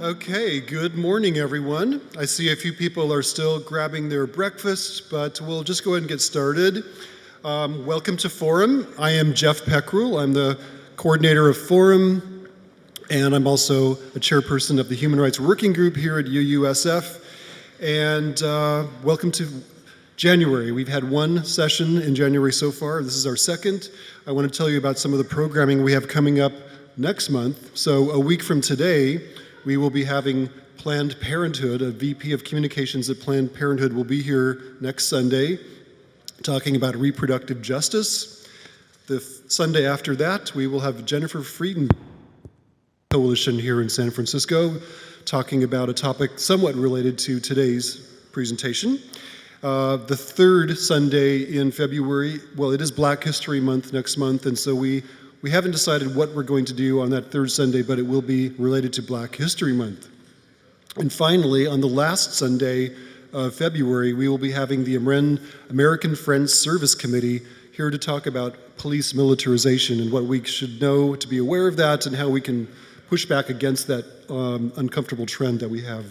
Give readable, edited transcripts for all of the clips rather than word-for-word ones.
Okay, good morning, everyone. I see a few people are still grabbing their breakfast, but we'll just go ahead and get started. Welcome to Forum. I am Jeff Peckrell. I'm the coordinator of Forum, and I'm also a chairperson of the Human Rights Working Group here at UUSF. And welcome to January. We've had one session in January so far. This is our second. I want to tell you about some of the programming we have coming up next month. So a week from today, we will be having Planned Parenthood. A VP of Communications at Planned Parenthood will be here next Sunday talking about reproductive justice. The Sunday after that, we will have Jennifer Frieden Coalition here in San Francisco talking about a topic somewhat related to today's presentation. The third Sunday in February, well, it is Black History Month next month, and so we haven't decided what we're going to do on that third Sunday, but it will be related to Black History Month. And finally, on the last Sunday of February, we will be having the American Friends Service Committee here to talk about police militarization and what we should know to be aware of that and how we can push back against that uncomfortable trend that we have.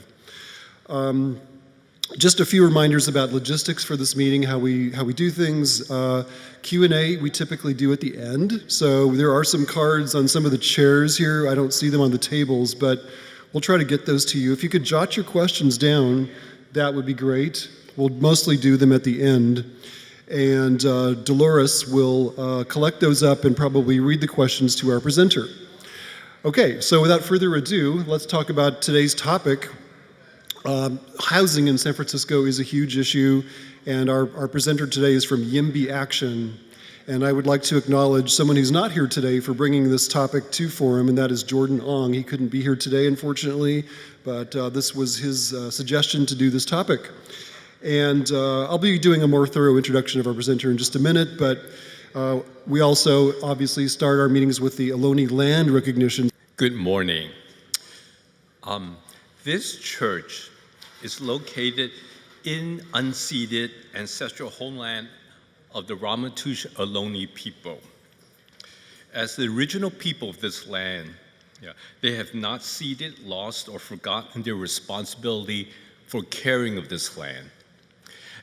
Just a few reminders about logistics for this meeting, how we do things. Q&A we typically do at the end. So there are some cards on some of the chairs here. I don't see them on the tables, but we'll try to get those to you. If you could jot your questions down, that would be great. We'll mostly do them at the end. And Dolores will collect those up and probably read the questions to our presenter. Okay, so without further ado, let's talk about today's topic. Housing in San Francisco is a huge issue, and our presenter today is from YIMBY Action. And I would like to acknowledge someone who's not here today for bringing this topic to Forum, and that is Jordan Ong. He couldn't be here today, unfortunately, but this was his suggestion to do this topic. And I'll be doing a more thorough introduction of our presenter in just a minute, but we also obviously start our meetings with the Ohlone land recognition. Good morning. This church is located in unceded ancestral homeland of the Ramaytush Ohlone people. As the original people of this land, they have not ceded, lost, or forgotten their responsibility for caring of this land.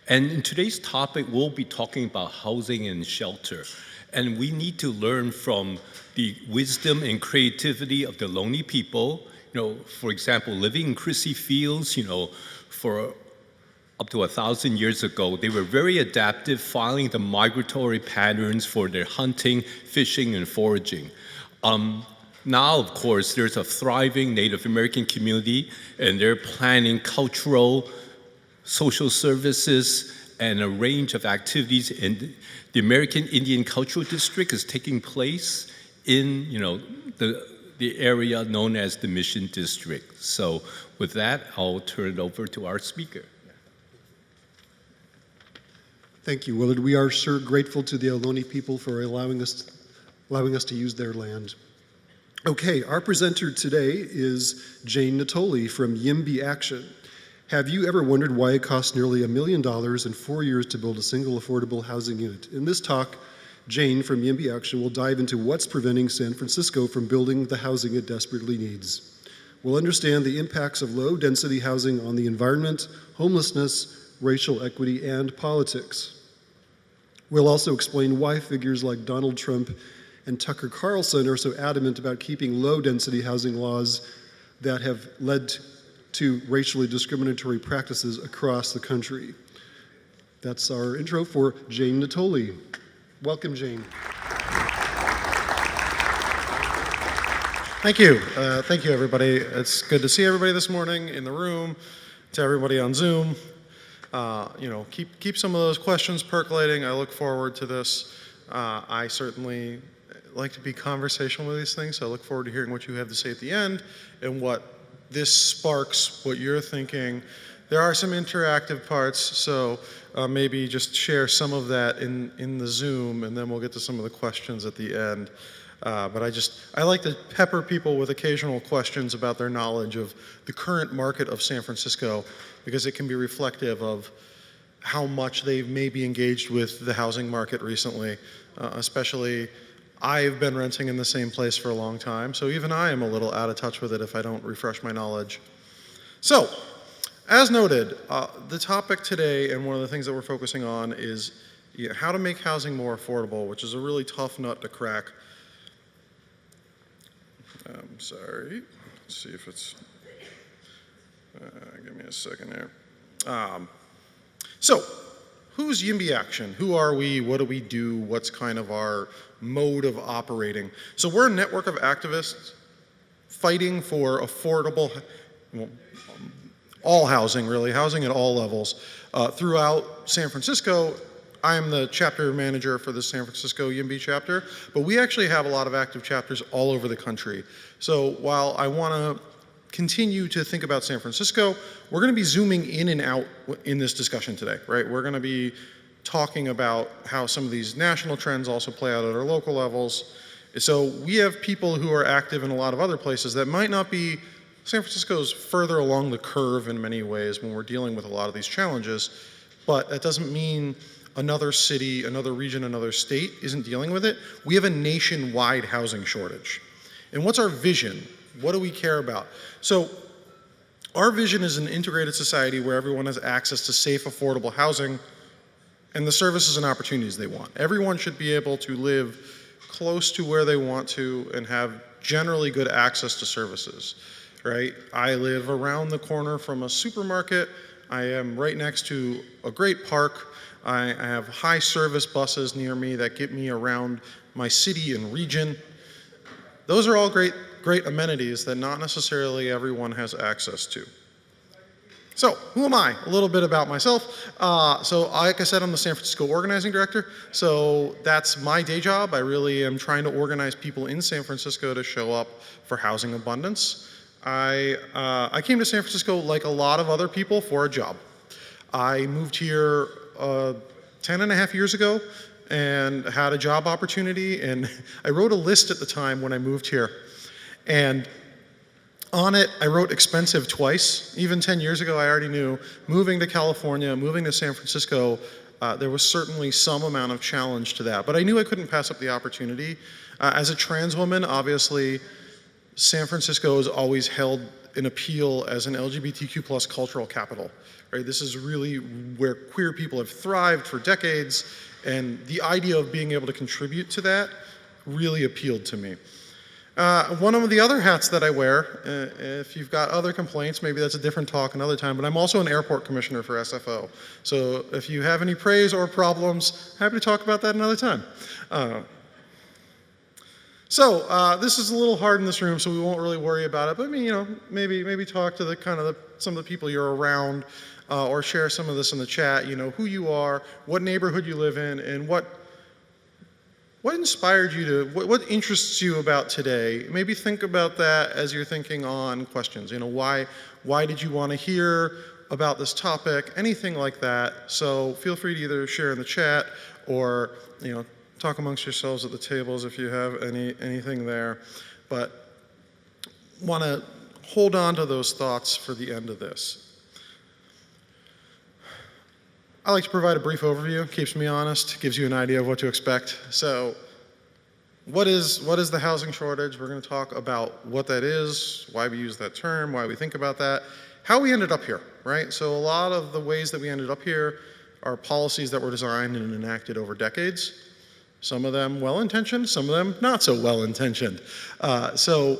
And in today's topic, we'll be talking about housing and shelter. And we need to learn from the wisdom and creativity of the Ohlone people. For example, living in Crissy Fields, for up to 1,000 years ago, they were very adaptive, following the migratory patterns for their hunting, fishing, and foraging. Now, of course, there's a thriving Native American community, and they're planning cultural, social services, and a range of activities. And the American Indian Cultural District is taking place in, the area known as the Mission District. So with that, I'll turn it over to our speaker. Thank you, Willard. We are sure grateful to the Ohlone people for allowing us to use their land. Okay, our presenter today is Jane Natoli from YIMBY Action. Have you ever wondered why it costs nearly $1 million in 4 years to build a single affordable housing unit? In this talk, Jane from YIMBY Action will dive into what's preventing San Francisco from building the housing it desperately needs. We'll understand the impacts of low-density housing on the environment, homelessness, racial equity, and politics. We'll also explain why figures like Donald Trump and Tucker Carlson are so adamant about keeping low-density housing laws that have led to racially discriminatory practices across the country. That's our intro for Jane Natoli. Welcome, Jane. Thank you. Thank you, everybody. It's good to see everybody this morning in the room, to everybody on Zoom. Keep some of those questions percolating. I look forward to this. I certainly like to be conversational with these things, so I look forward to hearing what you have to say at the end and what this sparks, what you're thinking. There are some interactive parts, so maybe just share some of that in the Zoom, and then we'll get to some of the questions at the end. But I like to pepper people with occasional questions about their knowledge of the current market of San Francisco, because it can be reflective of how much they've maybe engaged with the housing market recently, especially I've been renting in the same place for a long time, so even I am a little out of touch with it if I don't refresh my knowledge. So, as noted, the topic today and one of the things that we're focusing on is how to make housing more affordable, which is a really tough nut to crack. I'm sorry. Let's see if it's... give me a second here. So, who's YIMBY Action? Who are we? What do we do? What's kind of our mode of operating? So we're a network of activists fighting for affordable, well, all housing, really, housing at all levels throughout San Francisco. I'm the chapter manager for the San Francisco YIMBY chapter, but we actually have a lot of active chapters all over the country. So while I want to continue to think about San Francisco, we're going to be zooming in and out in this discussion today, right? We're going to be talking about how some of these national trends also play out at our local levels. So we have people who are active in a lot of other places that might not be. San Francisco's further along the curve in many ways when we're dealing with a lot of these challenges, but that doesn't mean another city, another region, another state isn't dealing with it. We have a nationwide housing shortage. And what's our vision? What do we care about? So our vision is an integrated society where everyone has access to safe, affordable housing and the services and opportunities they want. Everyone should be able to live close to where they want to and have generally good access to services, right? I live around the corner from a supermarket. I am right next to a great park. I have high service buses near me that get me around my city and region. Those are all great amenities that not necessarily everyone has access to. So, who am I? A little bit about myself. So, like I said, I'm the San Francisco organizing director. So, that's my day job. I really am trying to organize people in San Francisco to show up for housing abundance. I came to San Francisco like a lot of other people for a job. I moved here 10 and a half years ago and had a job opportunity, and I wrote a list at the time when I moved here. And on it, I wrote expensive twice. Even 10 years ago, I already knew moving to California, moving to San Francisco, there was certainly some amount of challenge to that. But I knew I couldn't pass up the opportunity. As a trans woman, obviously, San Francisco has always held an appeal as an LGBTQ plus cultural capital, right? This is really where queer people have thrived for decades, and the idea of being able to contribute to that really appealed to me. One of the other hats that I wear, if you've got other complaints, maybe that's a different talk another time, but I'm also an airport commissioner for SFO. So if you have any praise or problems, happy to talk about that another time. This is a little hard in this room, so we won't really worry about it, but I mean, maybe talk to some of the people you're around, or share some of this in the chat, who you are, what neighborhood you live in, and what inspired you to, what interests you about today? Maybe think about that as you're thinking on questions. Why did you want to hear about this topic? Anything like that. So feel free to either share in the chat or, talk amongst yourselves at the tables if you have anything there. But want to hold on to those thoughts for the end of this. I like to provide a brief overview, keeps me honest, gives you an idea of what to expect. So what is the housing shortage? We're going to talk about what that is, why we use that term, why we think about that, how we ended up here, right? So a lot of the ways that we ended up here are policies that were designed and enacted over decades. Some of them well-intentioned, some of them not so well-intentioned. So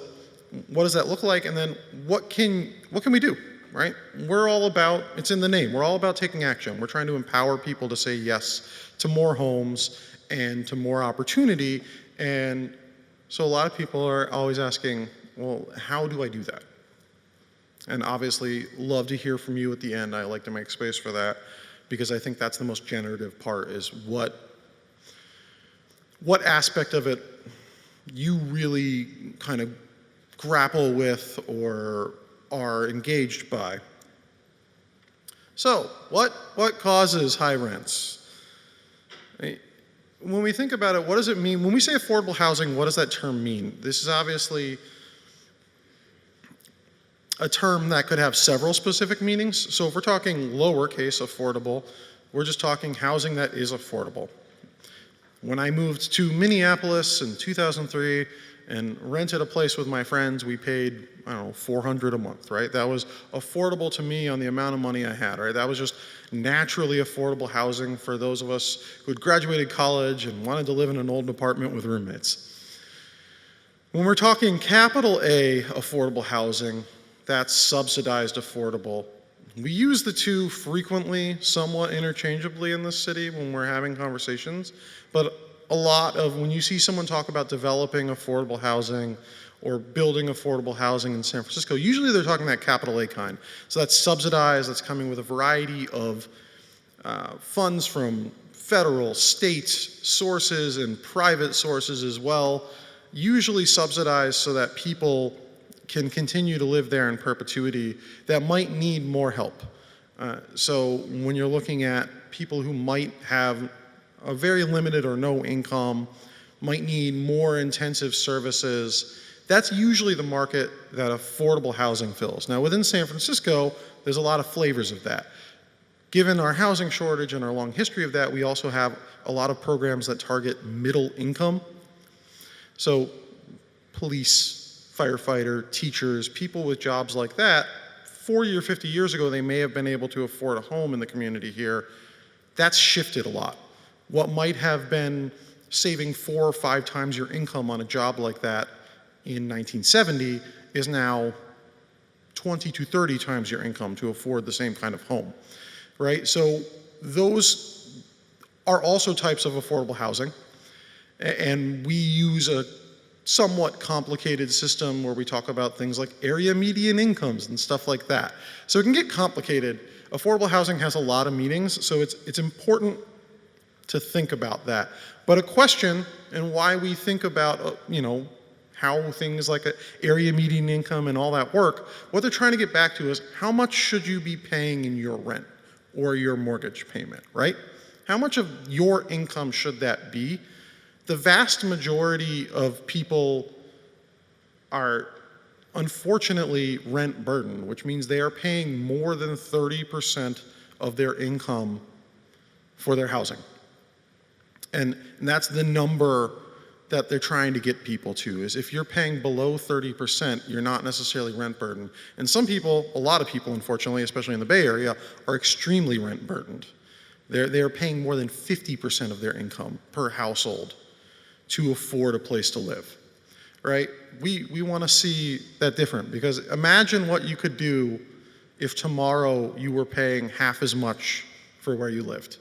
what does that look like? And then what can we do? Right? We're all about, it's in the name, we're all about taking action. We're trying to empower people to say yes to more homes and to more opportunity. And so a lot of people are always asking, well, how do I do that? And obviously, love to hear from you at the end. I like to make space for that because I think that's the most generative part, is what aspect of it you really kind of grapple with or are engaged by. So, what causes high rents? When we think about it, what does it mean? When we say affordable housing, what does that term mean? This is obviously a term that could have several specific meanings. So if we're talking lowercase affordable, we're just talking housing that is affordable. When I moved to Minneapolis in 2003 and rented a place with my friends, we paid, I don't know, $400 a month, right? That was affordable to me on the amount of money I had, right? That was just naturally affordable housing for those of us who had graduated college and wanted to live in an old apartment with roommates. When we're talking capital A affordable housing, that's subsidized affordable. We use the two frequently, somewhat interchangeably in this city when we're having conversations, but a lot of when you see someone talk about developing affordable housing or building affordable housing in San Francisco, usually they're talking that capital A kind. So that's subsidized, that's coming with a variety of funds from federal, state sources and private sources as well, usually subsidized so that people can continue to live there in perpetuity that might need more help. So when you're looking at people who might have a very limited or no income, might need more intensive services, that's usually the market that affordable housing fills. Now within San Francisco, there's a lot of flavors of that. Given our housing shortage and our long history of that, we also have a lot of programs that target middle income. So police, firefighter, teachers, people with jobs like that, 40 or 50 years ago, they may have been able to afford a home in the community here. That's shifted a lot. What might have been saving 4 or 5 times your income on a job like that in 1970 is now 20 to 30 times your income to afford the same kind of home, right? So those are also types of affordable housing. And we use a somewhat complicated system where we talk about things like area median incomes and stuff like that. So it can get complicated. Affordable housing has a lot of meanings, so it's important to think about that. But a question and why we think about, how things like area median income and all that work, what they're trying to get back to is how much should you be paying in your rent or your mortgage payment, right? How much of your income should that be? The vast majority of people are unfortunately rent burdened, which means they are paying more than 30% of their income for their housing. And that's the number that they're trying to get people to, is if you're paying below 30%, you're not necessarily rent burdened. And some people, a lot of people unfortunately, especially in the Bay Area, are extremely rent burdened. They're paying more than 50% of their income per household to afford a place to live, right? We want to see that different, because imagine what you could do if tomorrow you were paying half as much for where you lived,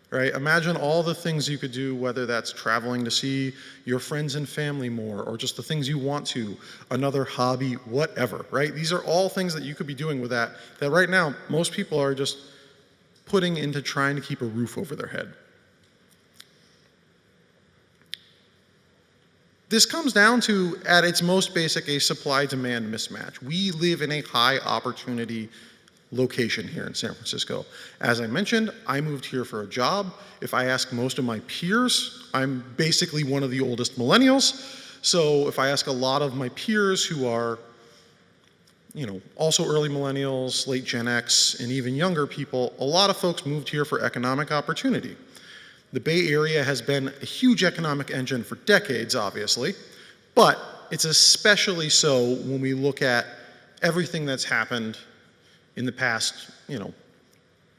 right? Imagine all the things you could do, whether that's traveling to see your friends and family more, or just the things you want to, another hobby, whatever, right? These are all things that you could be doing with that right now most people are just putting into trying to keep a roof over their head. This comes down to, at its most basic, a supply-demand mismatch. We live in a high-opportunity location here in San Francisco. As I mentioned, I moved here for a job. If I ask most of my peers, I'm basically one of the oldest millennials. So if I ask a lot of my peers who are, also early millennials, late Gen X, and even younger people, a lot of folks moved here for economic opportunity. The Bay Area has been a huge economic engine for decades, obviously, but it's especially so when we look at everything that's happened in the past,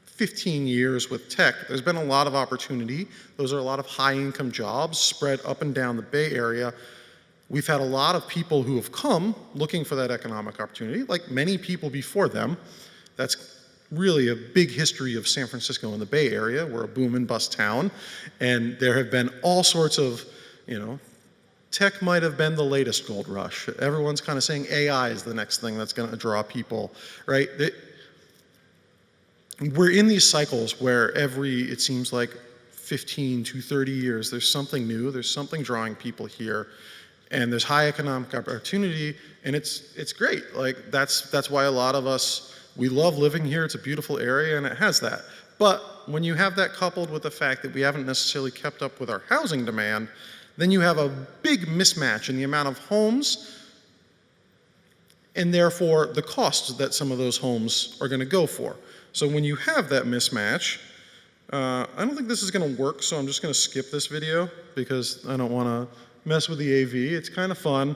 15 years with tech. There's been a lot of opportunity. Those are a lot of high-income jobs spread up and down the Bay Area. We've had a lot of people who have come looking for that economic opportunity, like many people before them. That's really a big history of San Francisco and the Bay Area. We're a boom and bust town, and there have been all sorts of, tech might have been the latest gold rush. Everyone's kind of saying AI is the next thing that's going to draw people, right? We're in these cycles where it seems like 15 to 30 years, there's something new, there's something drawing people here, and there's high economic opportunity, and it's great. Like that's why a lot of us, we love living here. It's a beautiful area, and it has that. But when you have that coupled with the fact that we haven't necessarily kept up with our housing demand, then you have a big mismatch in the amount of homes and therefore the costs that some of those homes are going to go for. So when you have that mismatch, I don't think this is going to work, so I'm just going to skip this video because I don't want to mess with the AV. It's kind of fun.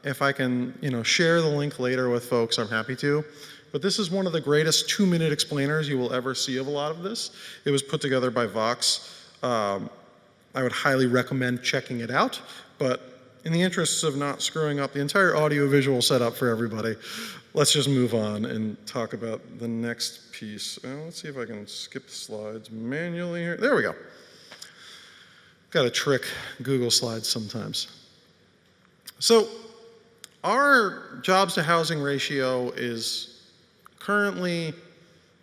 If I can, share the link later with folks, I'm happy to. But this is one of the greatest 2-minute explainers you will ever see of a lot of this. It was put together by Vox. I would highly recommend checking it out, but in the interests of not screwing up the entire audio-visual setup for everybody, let's just move on and talk about the next piece. Let's see if I can skip the slides manually here. There we go. Got to trick Google Slides sometimes. So our jobs to housing ratio is currently,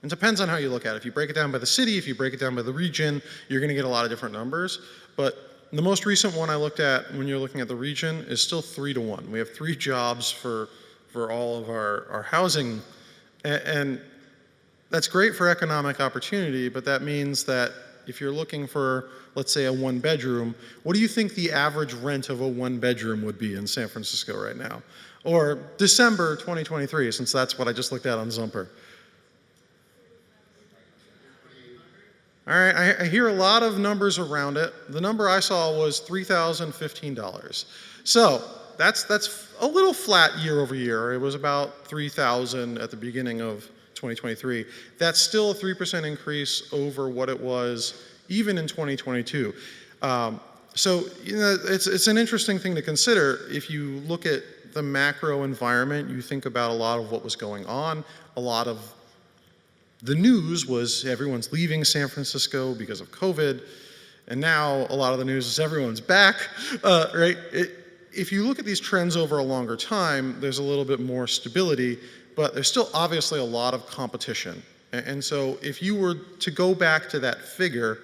it depends on how you look at it. If you break it down by the city, if you break it down by the region, you're going to get a lot of different numbers. But the most recent one I looked at when you're looking at the region is still 3-to-1. We have 3 jobs for all of our housing. And that's great for economic opportunity, but that means that if you're looking for, let's say, a 1-bedroom, what do you think the average rent of a 1-bedroom would be in San Francisco right now? Or December 2023, since that's what I just looked at on Zumper. All right, I hear a lot of numbers around it. The number I saw was $3,015. So that's a little flat year over year. It was about $3,000 at the beginning of 2023. That's still a 3% increase over what it was even in 2022. So it's an interesting thing to consider. If you look at the macro environment, you think about a lot of what was going on. A lot of the news was everyone's leaving San Francisco because of COVID, and now a lot of the news is everyone's back, right? If you look at these trends over a longer time, there's a little bit more stability, but there's still obviously a lot of competition. And so if you were to go back to that figure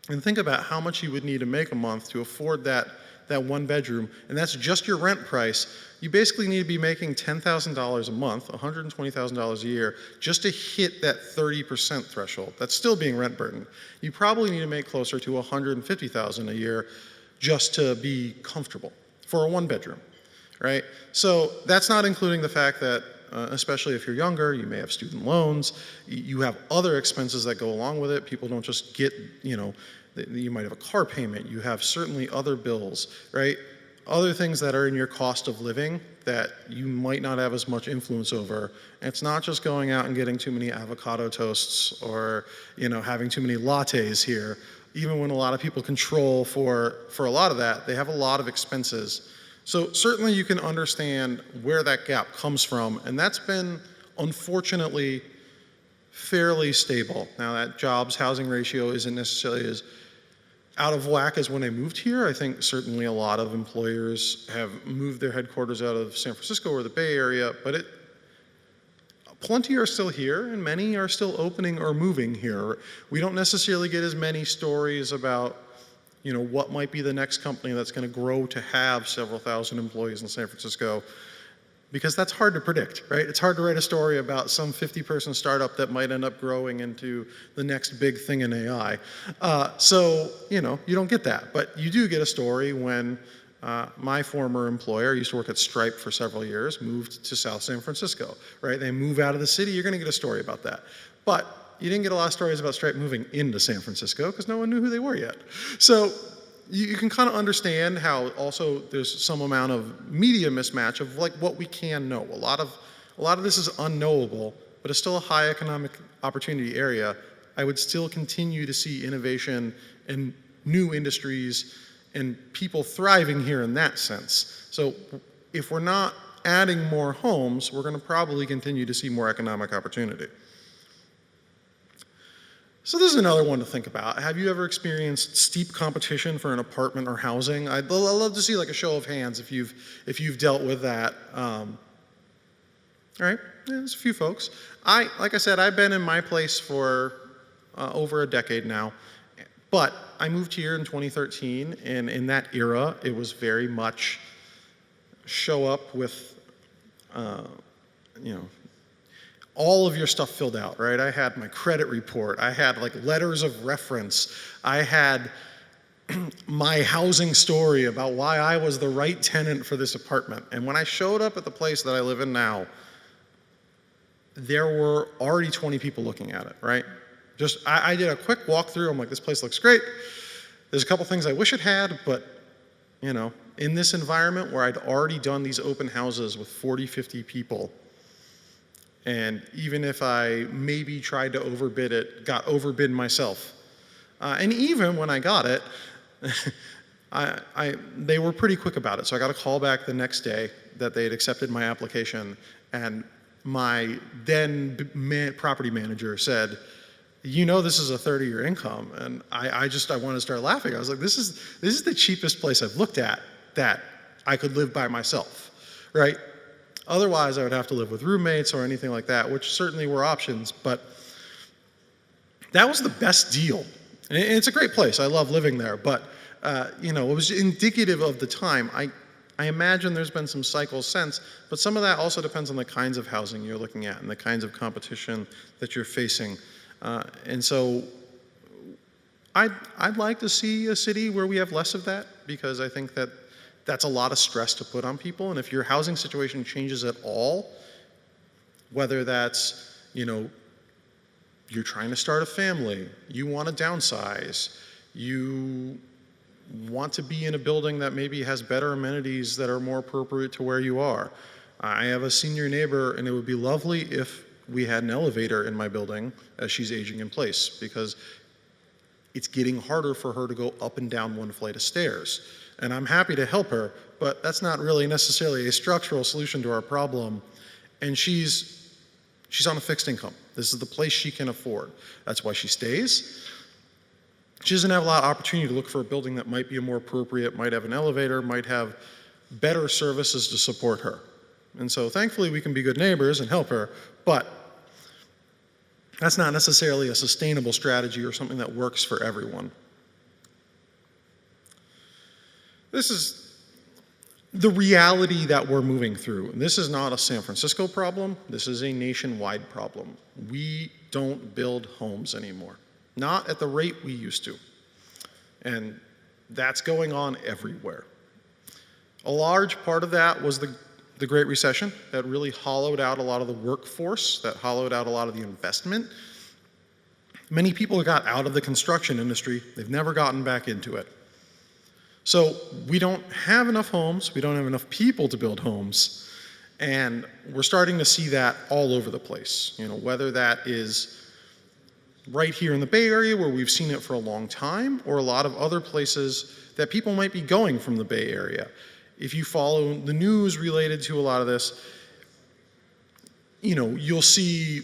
and think about how much you would need to make a month to afford that 1-bedroom, and that's just your rent price, you basically need to be making $10,000 a month, $120,000 a year, just to hit that 30% threshold. That's still being rent burdened. You probably need to make closer to $150,000 a year just to be comfortable for a 1-bedroom, right? So that's not including the fact that, especially if you're younger, you may have student loans, you have other expenses that go along with it. People don't just get, you might have a car payment, you have certainly other bills, right? Other things that are in your cost of living that you might not have as much influence over. And it's not just going out and getting too many avocado toasts or, having too many lattes here. Even when a lot of people control for a lot of that, they have a lot of expenses. So certainly you can understand where that gap comes from, and that's been, unfortunately, fairly stable. Now that jobs housing ratio isn't necessarily as out of whack as when I moved here. I think certainly a lot of employers have moved their headquarters out of San Francisco or the Bay Area, but plenty are still here and many are still opening or moving here. We don't necessarily get as many stories about what might be the next company that's going to grow to have several thousand employees in San Francisco, because that's hard to predict, right? It's hard to write a story about some 50-person startup that might end up growing into the next big thing in AI. So, you don't get that. But you do get a story when my former employer, used to work at Stripe for several years, moved to South San Francisco, right? They move out of the city, you're going to get a story about that. But you didn't get a lot of stories about Stripe moving into San Francisco because no one knew who they were yet. So you can kind of understand how also there's some amount of media mismatch of what we can know. A lot of this is unknowable, but it's still a high economic opportunity area. I would still continue to see innovation and new industries and people thriving here in that sense. So if we're not adding more homes, we're going to probably continue to see more economic opportunity. So this is another one to think about. Have you ever experienced steep competition for an apartment or housing? I'd love to see a show of hands if you've dealt with that. All right, there's a few folks. Like I said, I've been in my place for over a decade now, but I moved here in 2013, and in that era, it was very much show up with, all of your stuff filled out, right? I had my credit report. I had letters of reference. I had my housing story about why I was the right tenant for this apartment. And when I showed up at the place that I live in now, there were already 20 people looking at it, right? I did a quick walkthrough. I'm like, this place looks great. There's a couple things I wish it had, but you know, in this environment where I'd already done these open houses with 40, 50 people, and even if I maybe tried to overbid it, got overbid myself. And even when I got it, they were pretty quick about it. So I got a call back the next day that they had accepted my application, and my then property manager said, you know, this is a 30-year income. And I wanted to start laughing. I was like, this is the cheapest place I've looked at that I could live by myself, right? Otherwise, I would have to live with roommates or anything like that, which certainly were options, but that was the best deal. And it's a great place. I love living there, but you know, it was indicative of the time. I imagine there's been some cycles since, but some of that also depends on the kinds of housing you're looking at and the kinds of competition that you're facing. And so I'd like to see a city where we have less of that, because I think that that's a lot of stress to put on people. And if your housing situation changes at all, whether that's, you know, you're trying to start a family, you want to downsize, you want to be in a building that maybe has better amenities that are more appropriate to where you are. I have a senior neighbor, and it would be lovely if we had an elevator in my building as she's aging in place, because it's getting harder for her to go up and down one flight of stairs. And I'm happy to help her, but that's not really necessarily a structural solution to our problem. And she's on a fixed income. This is the place she can afford. That's why she stays. She doesn't have a lot of opportunity to look for a building that might be more appropriate, might have an elevator, might have better services to support her. And so thankfully we can be good neighbors and help her, but that's not necessarily a sustainable strategy or something that works for everyone. This is the reality that we're moving through. And this is not a San Francisco problem. This is a nationwide problem. We don't build homes anymore, not at the rate we used to. And that's going on everywhere. A large part of that was the Great Recession that really hollowed out a lot of the workforce, that hollowed out a lot of the investment. Many people got out of the construction industry. They've never gotten back into it. So we don't have enough homes, we don't have enough people to build homes, and we're starting to see that all over the place. You know, whether that is right here in the Bay Area where we've seen it for a long time, or a lot of other places that people might be going from the Bay Area. If you follow the news related to a lot of this, you know, you'll see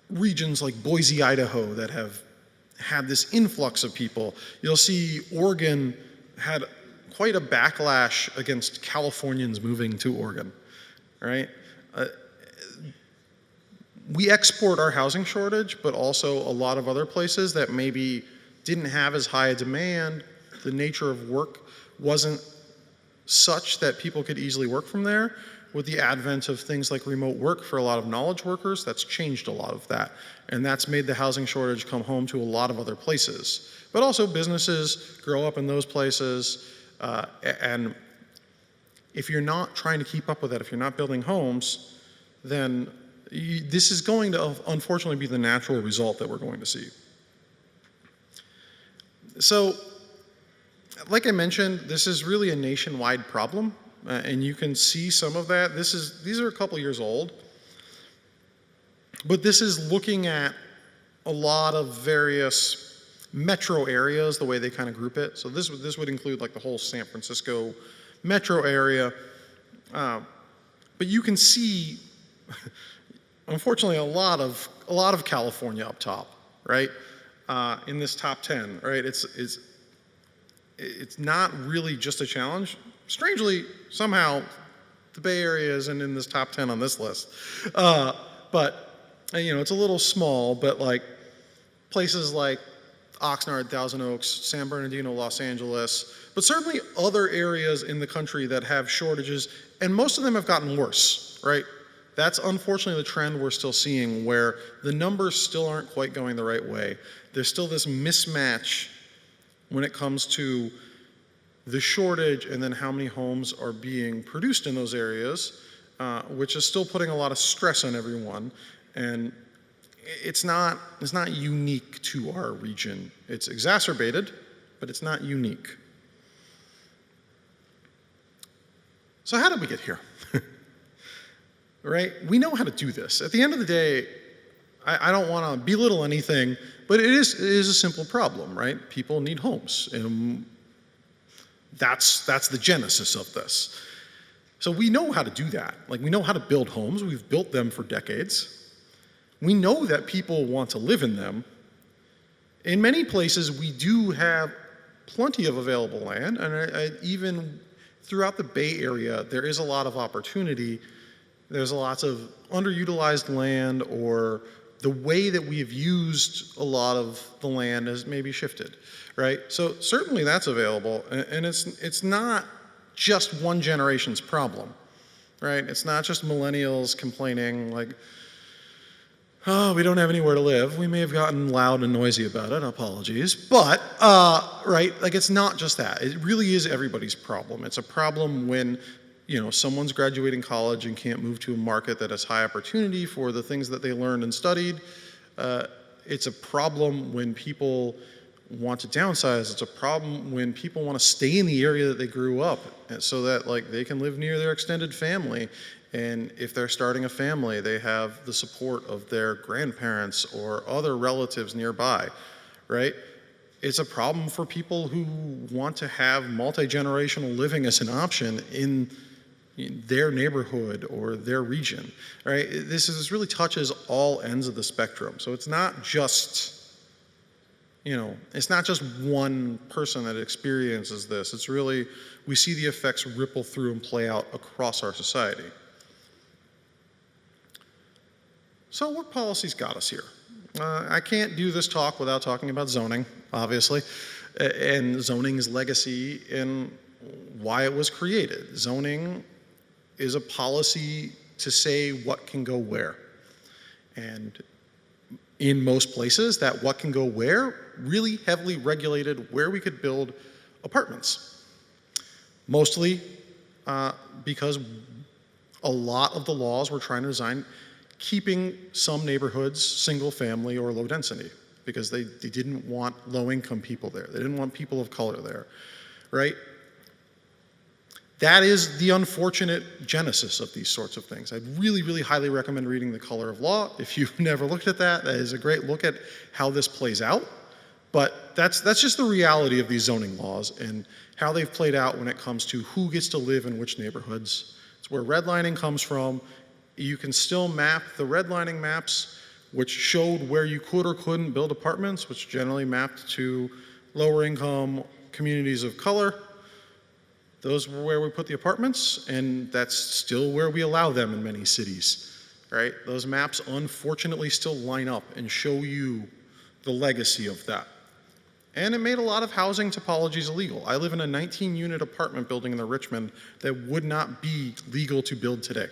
regions like Boise, Idaho that have had this influx of people. You'll see Oregon had quite a backlash against Californians moving to Oregon, right? We export our housing shortage, but also a lot of other places that maybe didn't have as high a demand. The nature of work wasn't such that people could easily work from there. With the advent of things like remote work for a lot of knowledge workers, that's changed a lot of that. And that's made the housing shortage come home to a lot of other places. But also businesses grow up in those places. And if you're not trying to keep up with that, if you're not building homes, then this is going to unfortunately be the natural result that we're going to see. So, like I mentioned, this is really a nationwide problem. And you can see some of that. These are a couple years old, but this is looking at a lot of various metro areas, the way they kind of group it. So this would include like the whole San Francisco metro area, but you can see, unfortunately, a lot of California up top, right? In this top 10, right? It's not really just a challenge. Strangely, somehow, the Bay Area isn't in this top 10 on this list. But, you know, it's a little small, but like places like Oxnard, Thousand Oaks, San Bernardino, Los Angeles, but certainly other areas in the country that have shortages, and most of them have gotten worse, right? That's unfortunately the trend we're still seeing, where the numbers still aren't quite going the right way. There's still this mismatch when it comes to the shortage and then how many homes are being produced in those areas, which is still putting a lot of stress on everyone. And it's not unique to our region. It's exacerbated, but it's not unique. So how did we get here? Right? We know how to do this. At the end of the day, I don't want to belittle anything, but it is a simple problem, right? People need homes, and that's the genesis of this. So we know how to do that. Like, we know how to build homes. We've built them for decades. We know that people want to live in them. In many places, we do have plenty of available land, and even throughout the Bay Area, there is a lot of opportunity. There's lots of underutilized land, or the way that we have used a lot of the land has maybe shifted, right? So certainly that's available, and it's not just one generation's problem, right? It's not just millennials complaining like, oh, we don't have anywhere to live. We may have gotten loud and noisy about it, apologies, but, right, like, it's not just that. It really is everybody's problem. It's a problem when, you know, someone's graduating college and can't move to a market that has high opportunity for the things that they learned and studied. It's a problem when people want to downsize. It's a problem when people want to stay in the area that they grew up so that, like, they can live near their extended family. And if they're starting a family, they have the support of their grandparents or other relatives nearby, right? It's a problem for people who want to have multi-generational living as an option in their neighborhood or their region, right? This really touches all ends of the spectrum. So it's not just, you know, it's not just one person that experiences this. It's really, we see the effects ripple through and play out across our society. So what policies got us here? I can't do this talk without talking about zoning, obviously, and zoning's legacy and why it was created. Zoning is a policy to say what can go where. And in most places, that what can go where really heavily regulated where we could build apartments. Mostly because a lot of the laws were trying to design keeping some neighborhoods single family or low density, because they didn't want low income people there. They didn't want people of color there, right? That is the unfortunate genesis of these sorts of things. I'd really, really highly recommend reading The Color of Law. If you've never looked at that, that is a great look at how this plays out. But that's just the reality of these zoning laws and how they've played out when it comes to who gets to live in which neighborhoods. It's where redlining comes from. You can still map the redlining maps, which showed where you could or couldn't build apartments, which generally mapped to lower income communities of color. Those were where we put the apartments, and that's still where we allow them in many cities, right? Those maps unfortunately still line up and show you the legacy of that. And it made a lot of housing topologies illegal. I live in a 19-unit apartment building in the Richmond that would not be legal to build today.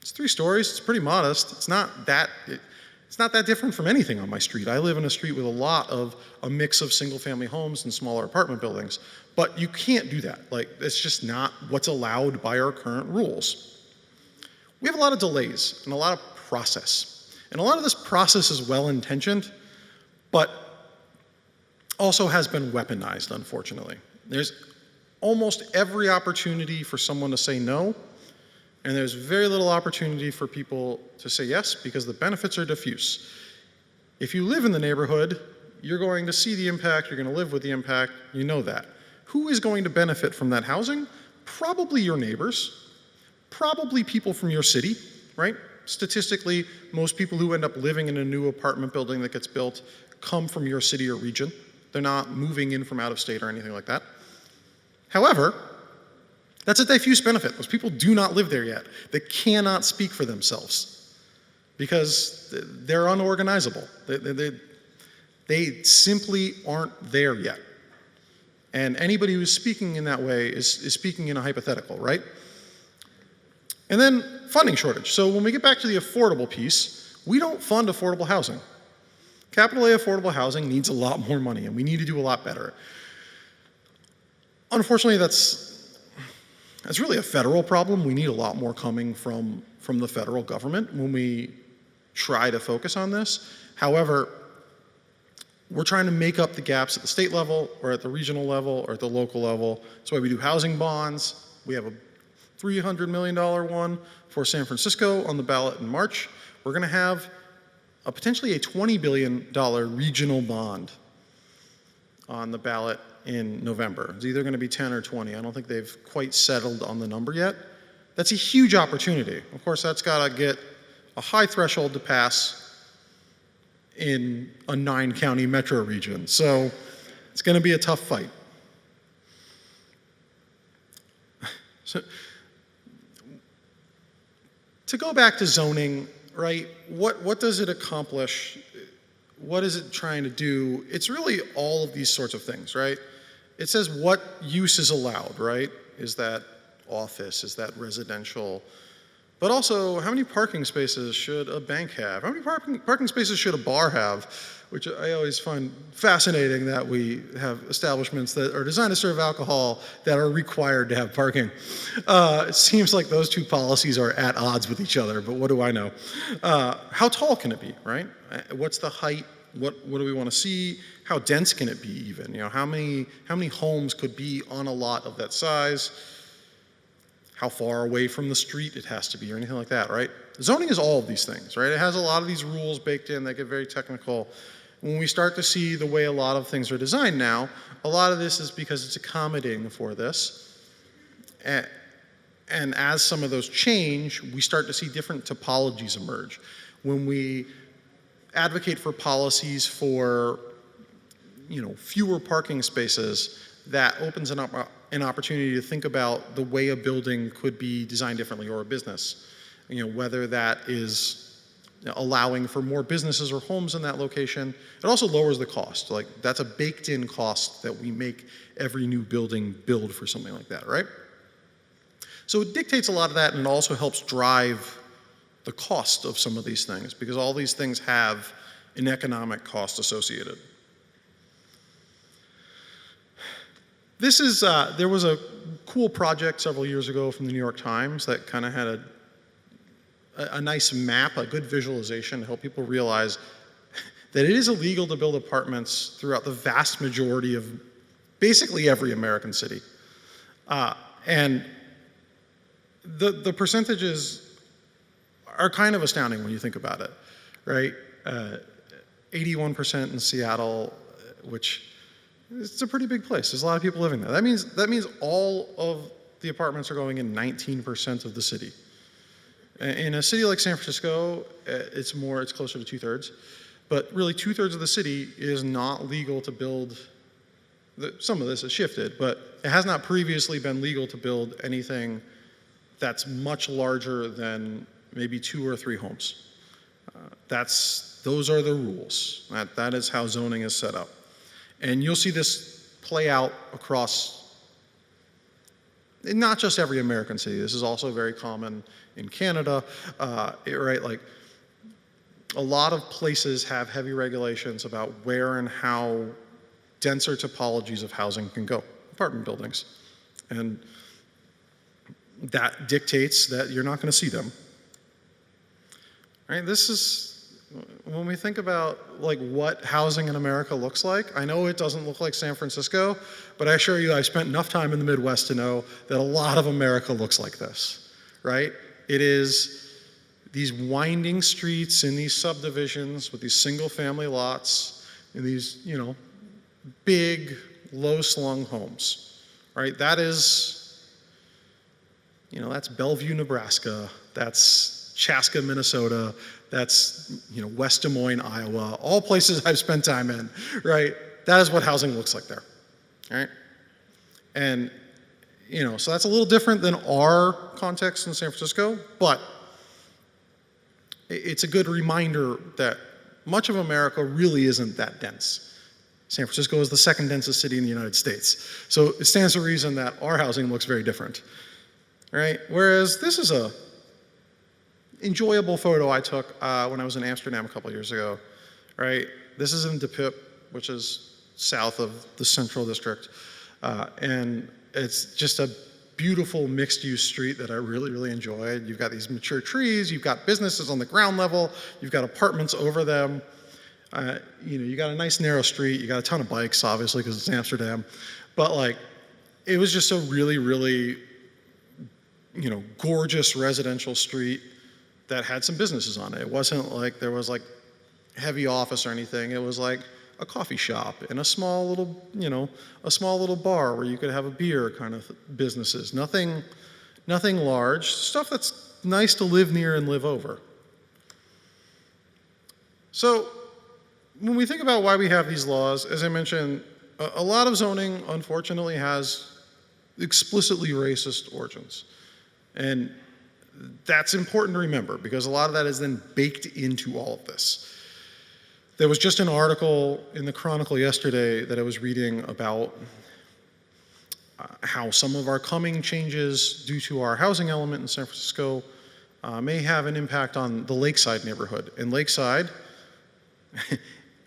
It's 3 stories, it's pretty modest. It's not that different from anything on my street. I live in a street with a mix of single family homes and smaller apartment buildings. But you can't do that. Like, it's just not what's allowed by our current rules. We have a lot of delays and a lot of process. And a lot of this process is well-intentioned, but also has been weaponized, unfortunately. There's almost every opportunity for someone to say no, and there's very little opportunity for people to say yes because the benefits are diffuse. If you live in the neighborhood, you're going to see the impact, you're going to live with the impact, you know that. Who is going to benefit from that housing? Probably your neighbors, probably people from your city, right? Statistically, most people who end up living in a new apartment building that gets built come from your city or region. They're not moving in from out of state or anything like that. However, that's a diffuse benefit. Those people do not live there yet. They cannot speak for themselves because they're unorganizable. They simply aren't there yet. And anybody who's speaking in that way is speaking in a hypothetical, right? And then funding shortage. So when we get back to the affordable piece, we don't fund affordable housing. Capital A affordable housing needs a lot more money, and we need to do a lot better. Unfortunately, that's really a federal problem. We need a lot more coming from the federal government when we try to focus on this. However, we're trying to make up the gaps at the state level or at the regional level or at the local level. That's why we do housing bonds. We have a $300 million one for San Francisco on the ballot in March. We're going to have potentially a $20 billion regional bond on the ballot in November. It's either going to be 10 or 20. I don't think they've quite settled on the number yet. That's a huge opportunity. Of course, that's got to get a high threshold to pass in a 9-county metro region. So it's going to be a tough fight. So, to go back to zoning, right, what does it accomplish? What is it trying to do? It's really all of these sorts of things, right? It says what use is allowed, right? Is that office? Is that residential? But also, how many parking spaces should a bank have? How many parking spaces should a bar have? Which I always find fascinating that we have establishments that are designed to serve alcohol that are required to have parking. It seems like those two policies are at odds with each other, but what do I know? How tall can it be, right? What's the height? What do we want to see? How dense can it be even? You know, how many homes could be on a lot of that size? How far away from the street it has to be or anything like that, right? Zoning is all of these things, right? It has a lot of these rules baked in that get very technical. When we start to see the way a lot of things are designed now, a lot of this is because it's accommodating for this. And as some of those change, we start to see different topologies emerge. When we advocate for policies for, fewer parking spaces, that opens an opportunity to think about the way a building could be designed differently, or a business. Whether that is allowing for more businesses or homes in that location. It also lowers the cost. Like, that's a baked-in cost that we make every new building build for something like that, right? So it dictates a lot of that, and it also helps drive the cost of some of these things, because all these things have an economic cost associated. This is, there was a cool project several years ago from the New York Times that kind of had a nice map, a good visualization to help people realize that it is illegal to build apartments throughout the vast majority of basically every American city. And the percentages are kind of astounding when you think about it, right? 81% in Seattle, which it's a pretty big place. There's a lot of people living there. That means all of the apartments are going in 19% of the city. In a city like San Francisco, it's closer to 2/3. But really, 2/3 of the city is not legal to build. Some of this has shifted, but it has not previously been legal to build anything that's much larger than maybe 2 or 3 homes. Those are the rules. That is how zoning is set up. And you'll see this play out across not just every American city. This is also very common in Canada, right? Like, a lot of places have heavy regulations about where and how denser topologies of housing can go, apartment buildings. And that dictates that you're not going to see them. Right? This is, when we think about like what housing in America looks like, I know it doesn't look like San Francisco, but I assure you I've spent enough time in the Midwest to know that a lot of America looks like this, right? It is these winding streets in these subdivisions with these single family lots and these, big, low-slung homes, right? That is, that's Bellevue, Nebraska. That's Chaska, Minnesota. That's, West Des Moines, Iowa. All places I've spent time in, right? That is what housing looks like there, right? And, so that's a little different than our context in San Francisco, but it's a good reminder that much of America really isn't that dense. San Francisco is the second densest city in the United States. So it stands to reason that our housing looks very different, right? Whereas this is a enjoyable photo I took when I was in Amsterdam a couple years ago, right? This is in De Pip, which is south of the Central District. And it's just a beautiful mixed-use street that I really, really enjoyed. You've got these mature trees, you've got businesses on the ground level, you've got apartments over them. You got a nice narrow street, you got a ton of bikes, obviously, because it's Amsterdam. But like, it was just a really, really, gorgeous residential street that had some businesses on it. It wasn't like there was like heavy office or anything. It was like a coffee shop and a small little bar where you could have a beer kind of businesses. Nothing large, stuff that's nice to live near and live over. So when we think about why we have these laws, as I mentioned, a lot of zoning, unfortunately, has explicitly racist origins. And that's important to remember because a lot of that is then baked into all of this. There was just an article in the Chronicle yesterday that I was reading about how some of our coming changes due to our housing element in San Francisco may have an impact on the Lakeside neighborhood. And Lakeside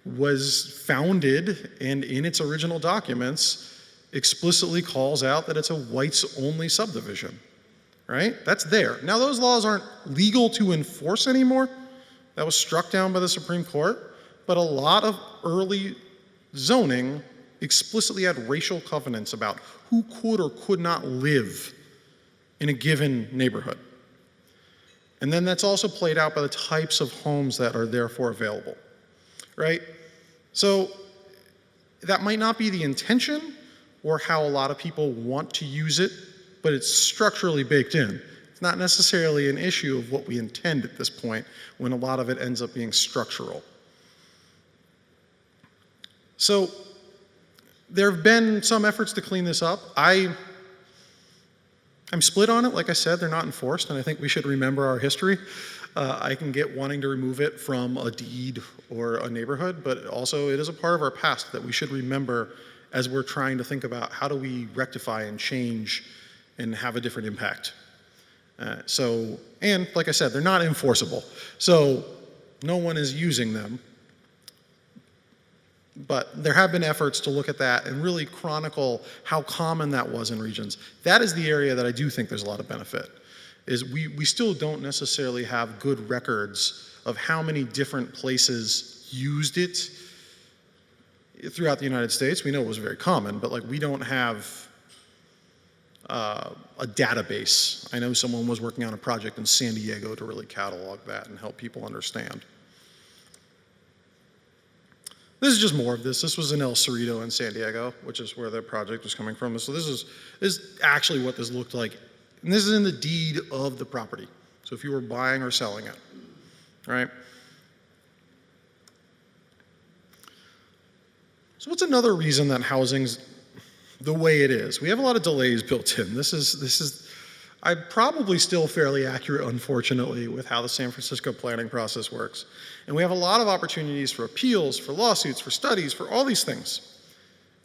was founded and in its original documents explicitly calls out that it's a whites-only subdivision, right? That's there. Now those laws aren't legal to enforce anymore. That was struck down by the Supreme Court, but a lot of early zoning explicitly had racial covenants about who could or could not live in a given neighborhood. And then that's also played out by the types of homes that are therefore available. Right? So that might not be the intention or how a lot of people want to use it, but it's structurally baked in. It's not necessarily an issue of what we intend at this point when a lot of it ends up being structural. So there have been some efforts to clean this up. I'm split on it. Like I said, they're not enforced, and I think we should remember our history. I can get wanting to remove it from a deed or a neighborhood, but also it is a part of our past that we should remember as we're trying to think about how do we rectify and change and have a different impact. And like I said, they're not enforceable. So no one is using them. But there have been efforts to look at that and really chronicle how common that was in regions. That is the area that I do think there's a lot of benefit. Is we still don't necessarily have good records of how many different places used it throughout the United States. We know it was very common, but like we don't have a database. I know someone was working on a project in San Diego to really catalog that and help people understand. This is just more of this. This was in El Cerrito in San Diego, which is where the project was coming from. So this is actually what this looked like. And this is in the deed of the property. So if you were buying or selling it, right? So what's another reason that housing's the way it is? We have a lot of delays built in. This is I'm probably still fairly accurate, unfortunately, with how the San Francisco planning process works. And we have a lot of opportunities for appeals, for lawsuits, for studies, for all these things.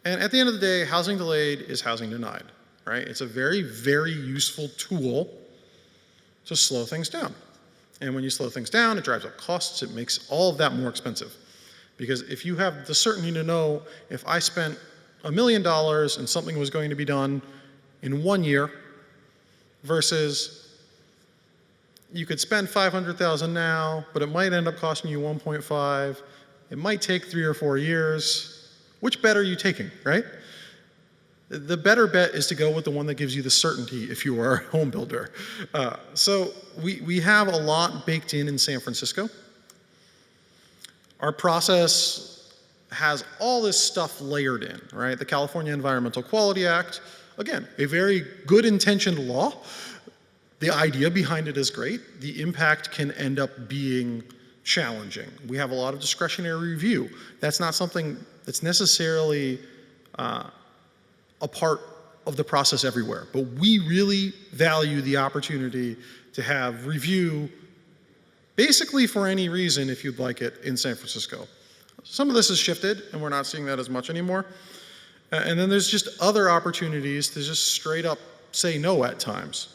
And at the end of the day, housing delayed is housing denied, right? It's a very, very useful tool to slow things down. And when you slow things down, it drives up costs, it makes all of that more expensive. Because if you have the certainty to know if I spent $1 million and something was going to be done in 1 year, versus you could spend $500,000 now, but it might end up costing you 1.5. It might take 3 or 4 years. Which bet are you taking, right? The better bet is to go with the one that gives you the certainty if you are a home builder. So we have a lot baked in San Francisco. Our process has all this stuff layered in, right? The California Environmental Quality Act, again, a very good intentioned law. The idea behind it is great. The impact can end up being challenging. We have a lot of discretionary review. That's not something that's necessarily a part of the process everywhere, but we really value the opportunity to have review basically for any reason, if you'd like it, in San Francisco. Some of this has shifted, and we're not seeing that as much anymore. And then there's just other opportunities to just straight up say no at times.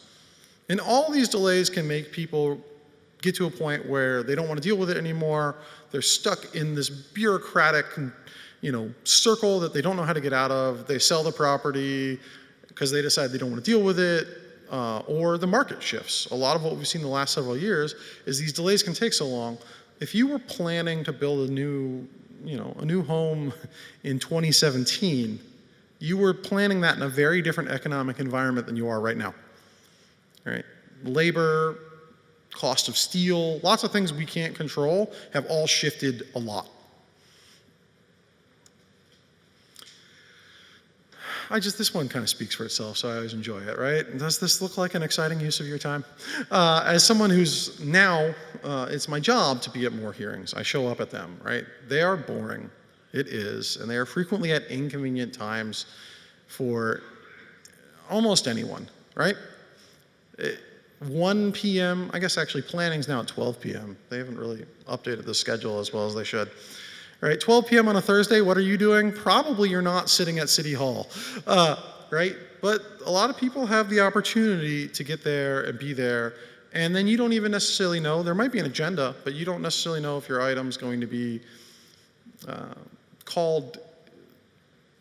And all these delays can make people get to a point where they don't want to deal with it anymore. They're stuck in this bureaucratic, circle that they don't know how to get out of. They sell the property, because they decide they don't want to deal with it, or the market shifts. A lot of what we've seen the last several years is these delays can take so long. If you were planning to build a new home in 2017, you were planning that in a very different economic environment than you are right now. Right? Labor, cost of steel, lots of things we can't control have all shifted a lot. This one kind of speaks for itself, so I always enjoy it, right? Does this look like an exciting use of your time? As someone who's now, it's my job to be at more hearings. I show up at them, right? They are boring. It is, and they are frequently at inconvenient times for almost anyone, right? 1 p.m., I guess actually planning's now at 12 p.m. They haven't really updated the schedule as well as they should. All right, 12 p.m. on a Thursday, what are you doing? Probably you're not sitting at City Hall, right? But a lot of people have the opportunity to get there and be there, and then you don't even necessarily know. There might be an agenda, but you don't necessarily know if your item's going to be called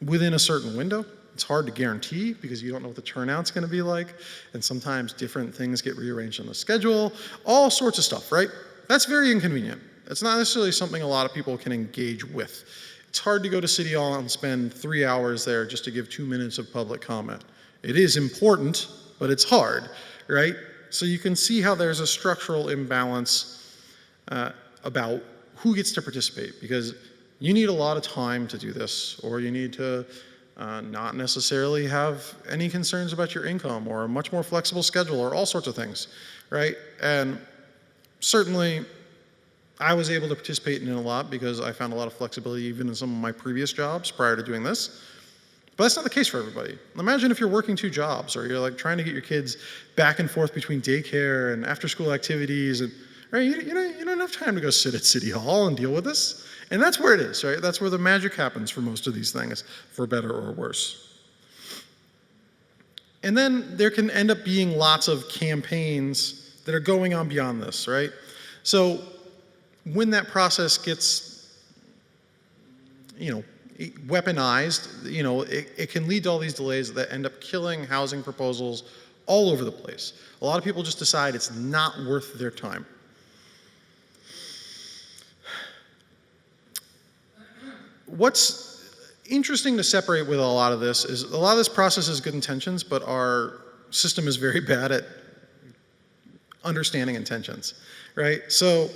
within a certain window. It's hard to guarantee because you don't know what the turnout's going to be like, and sometimes different things get rearranged on the schedule, all sorts of stuff, right? That's very inconvenient. It's not necessarily something a lot of people can engage with. It's hard to go to City Hall and spend 3 hours there just to give 2 minutes of public comment. It is important, but it's hard, right? So you can see how there's a structural imbalance about who gets to participate, because you need a lot of time to do this, or you need to not necessarily have any concerns about your income, or a much more flexible schedule, or all sorts of things, right? And certainly, I was able to participate in it a lot because I found a lot of flexibility even in some of my previous jobs prior to doing this. But that's not the case for everybody. Imagine if you're working 2 jobs, or you're like trying to get your kids back and forth between daycare and after-school activities, and right, you don't have time to go sit at City Hall and deal with this. And that's where it is, right? That's where the magic happens for most of these things, for better or worse. And then there can end up being lots of campaigns that are going on beyond this, right? So when that process gets, weaponized, it can lead to all these delays that end up killing housing proposals all over the place. A lot of people just decide it's not worth their time. What's interesting to separate with a lot of this is a lot of this process has good intentions, but our system is very bad at understanding intentions, right? So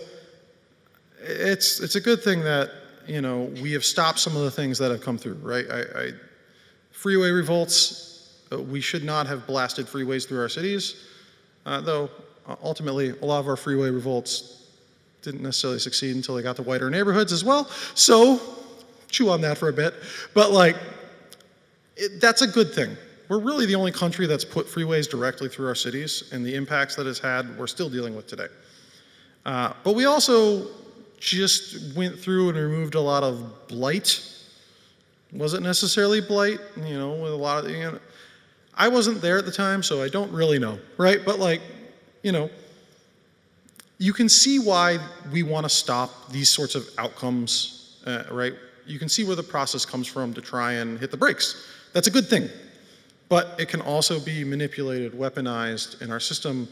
it's a good thing that we have stopped some of the things that have come through, right? Freeway revolts, we should not have blasted freeways through our cities, though ultimately a lot of our freeway revolts didn't necessarily succeed until they got to whiter neighborhoods as well. So chew on that for a bit, but that's a good thing. We're really the only country that's put freeways directly through our cities, and the impacts that it's had we're still dealing with today. But we also just went through and removed a lot of blight. Wasn't necessarily blight, with a lot of, I wasn't there at the time, so I don't really know, right? But you can see why we want to stop these sorts of outcomes, right? You can see where the process comes from to try and hit the brakes. That's a good thing. But it can also be manipulated, weaponized, and our system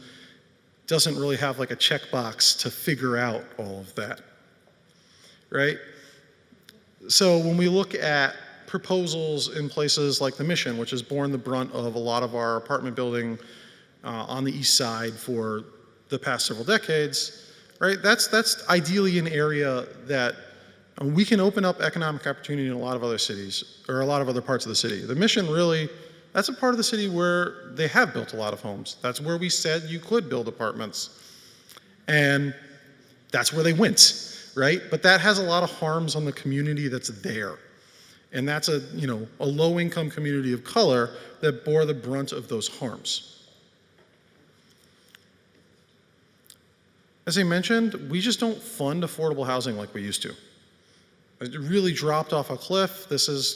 doesn't really have a checkbox to figure out all of that, right? So when we look at proposals in places like the Mission, which has borne the brunt of a lot of our apartment building on the east side for the past several decades, right? That's ideally an area that we can open up economic opportunity in a lot of other cities, or a lot of other parts of the city. The Mission really, that's a part of the city where they have built a lot of homes. That's where we said you could build apartments. And that's where they went, right? But that has a lot of harms on the community that's there. And that's a low-income community of color that bore the brunt of those harms. As I mentioned, we just don't fund affordable housing like we used to. It really dropped off a cliff.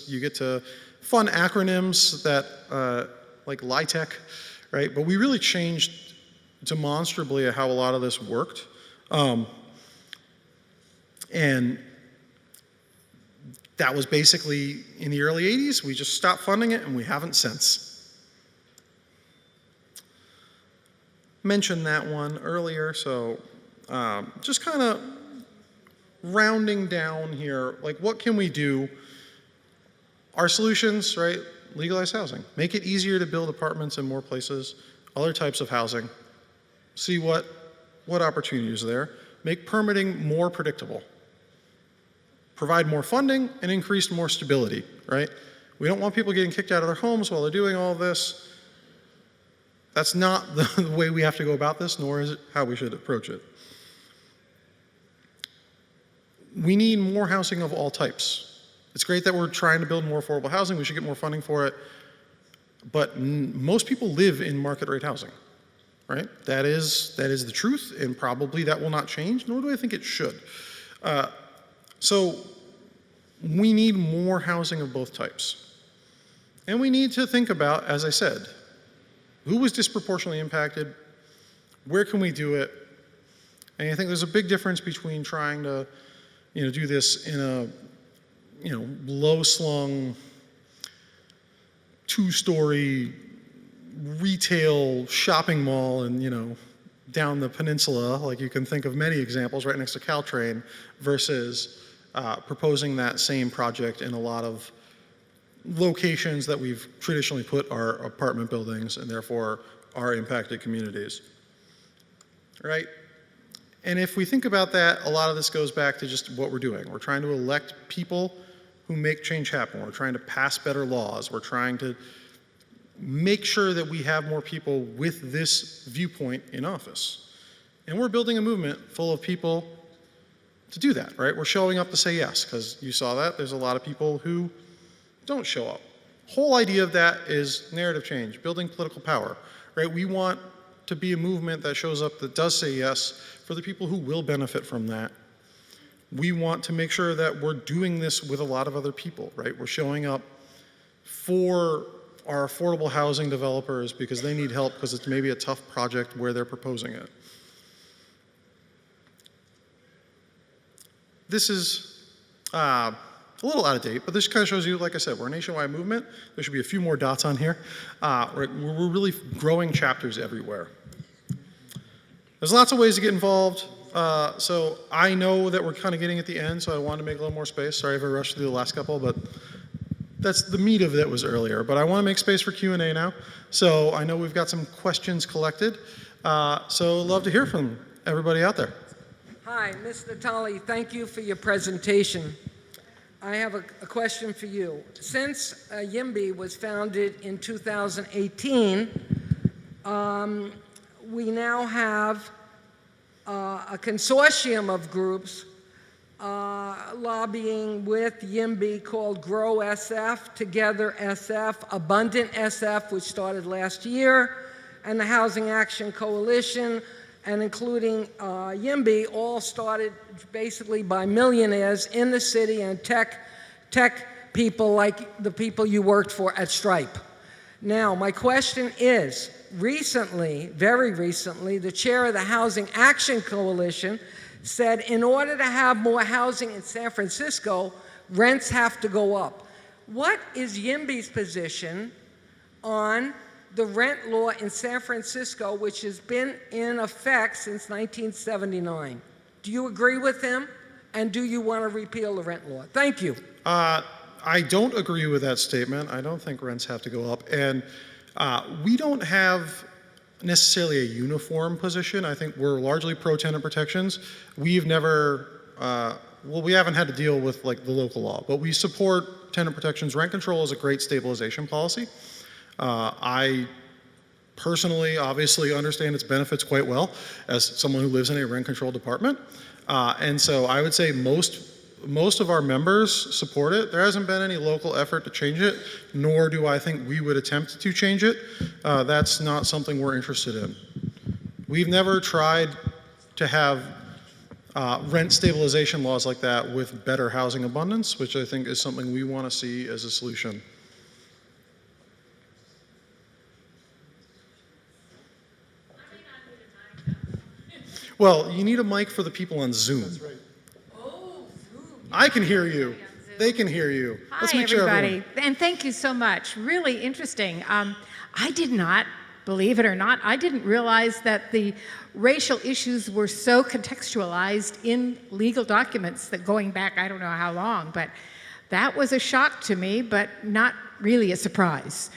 You get to fun acronyms that, like LIHTC, right? But we really changed demonstrably how a lot of this worked. And that was basically in the early 80s. We just stopped funding it, and we haven't since. mentioned that one earlier, so just kind of rounding down here, like what can we do? Our solutions, right? Legalize housing. Make it easier to build apartments in more places, other types of housing. See what opportunities are there. Make permitting more predictable. Provide more funding and increase more stability, right? We don't want people getting kicked out of their homes while they're doing all this. That's not the way we have to go about this, nor is it how we should approach it. We need more housing of all types. It's great that we're trying to build more affordable housing. We should get more funding for it. But most people live in market rate housing, right? That is the truth, and probably that will not change, nor do I think it should. So we need more housing of both types. And we need to think about, as I said, who was disproportionately impacted, where can we do it? And I think there's a big difference between trying to, do this in a, low-slung, two-story retail shopping mall and, down the peninsula, like you can think of many examples right next to Caltrain, versus proposing that same project in a lot of locations that we've traditionally put our apartment buildings and therefore our impacted communities, right? And if we think about that, a lot of this goes back to just what we're doing. We're trying to elect people who make change happen. We're trying to pass better laws. We're trying to make sure that we have more people with this viewpoint in office. And we're building a movement full of people to do that, right? We're showing up to say yes, because you saw that. There's a lot of people who don't show up. Whole idea of that is narrative change, building political power, right? We want to be a movement that shows up that does say yes for the people who will benefit from that. We want to make sure that we're doing this with a lot of other people, right? We're showing up for our affordable housing developers because they need help because it's maybe a tough project where they're proposing it. This is a little out of date, but this kind of shows you, like I said, we're a nationwide movement. There should be a few more dots on here. We're really growing chapters everywhere. There's lots of ways to get involved. So I know that we're kind of getting at the end, so I wanted to make a little more space. Sorry if I rushed through the last couple, but that's the meat of it was earlier. But I want to make space for Q&A now. So I know we've got some questions collected. So love to hear from everybody out there. Hi, Ms. Natoli, thank you for your presentation. I have a question for you. Since YIMBY was founded in 2018, we now have a consortium of groups lobbying with YIMBY called Grow SF, Together SF, Abundant SF, which started last year, and the Housing Action Coalition, and including YIMBY, all started basically by millionaires in the city and tech people like the people you worked for at Stripe. Now, my question is, recently, very recently, the chair of the Housing Action Coalition said in order to have more housing in San Francisco, rents have to go up. What is YIMBY's position on the rent law in San Francisco, which has been in effect since 1979? Do you agree with him? And do you want to repeal the rent law? Thank you. I don't agree with that statement. I don't think rents have to go up. And we don't have necessarily a uniform position. I think we're largely pro-tenant protections. We've never, we haven't had to deal with like the local law, but we support tenant protections. Rent control is a great stabilization policy. I personally, obviously, understand its benefits quite well as someone who lives in a rent-controlled apartment. And so I would say most of our members support it. There hasn't been any local effort to change it, nor do I think we would attempt to change it. That's not something we're interested in. We've never tried to have rent stabilization laws like that with better housing abundance, which I think is something we want to see as a solution. Well, you need a mic for the people on Zoom. That's right. Oh, Zoom. I can hear you. They can hear you. Hi, Let's make sure everybody. And thank you so much. Really interesting. I did not believe it or not, I didn't realize that the racial issues were so contextualized in legal documents that going back, I don't know how long, but that was a shock to me, but not really a surprise.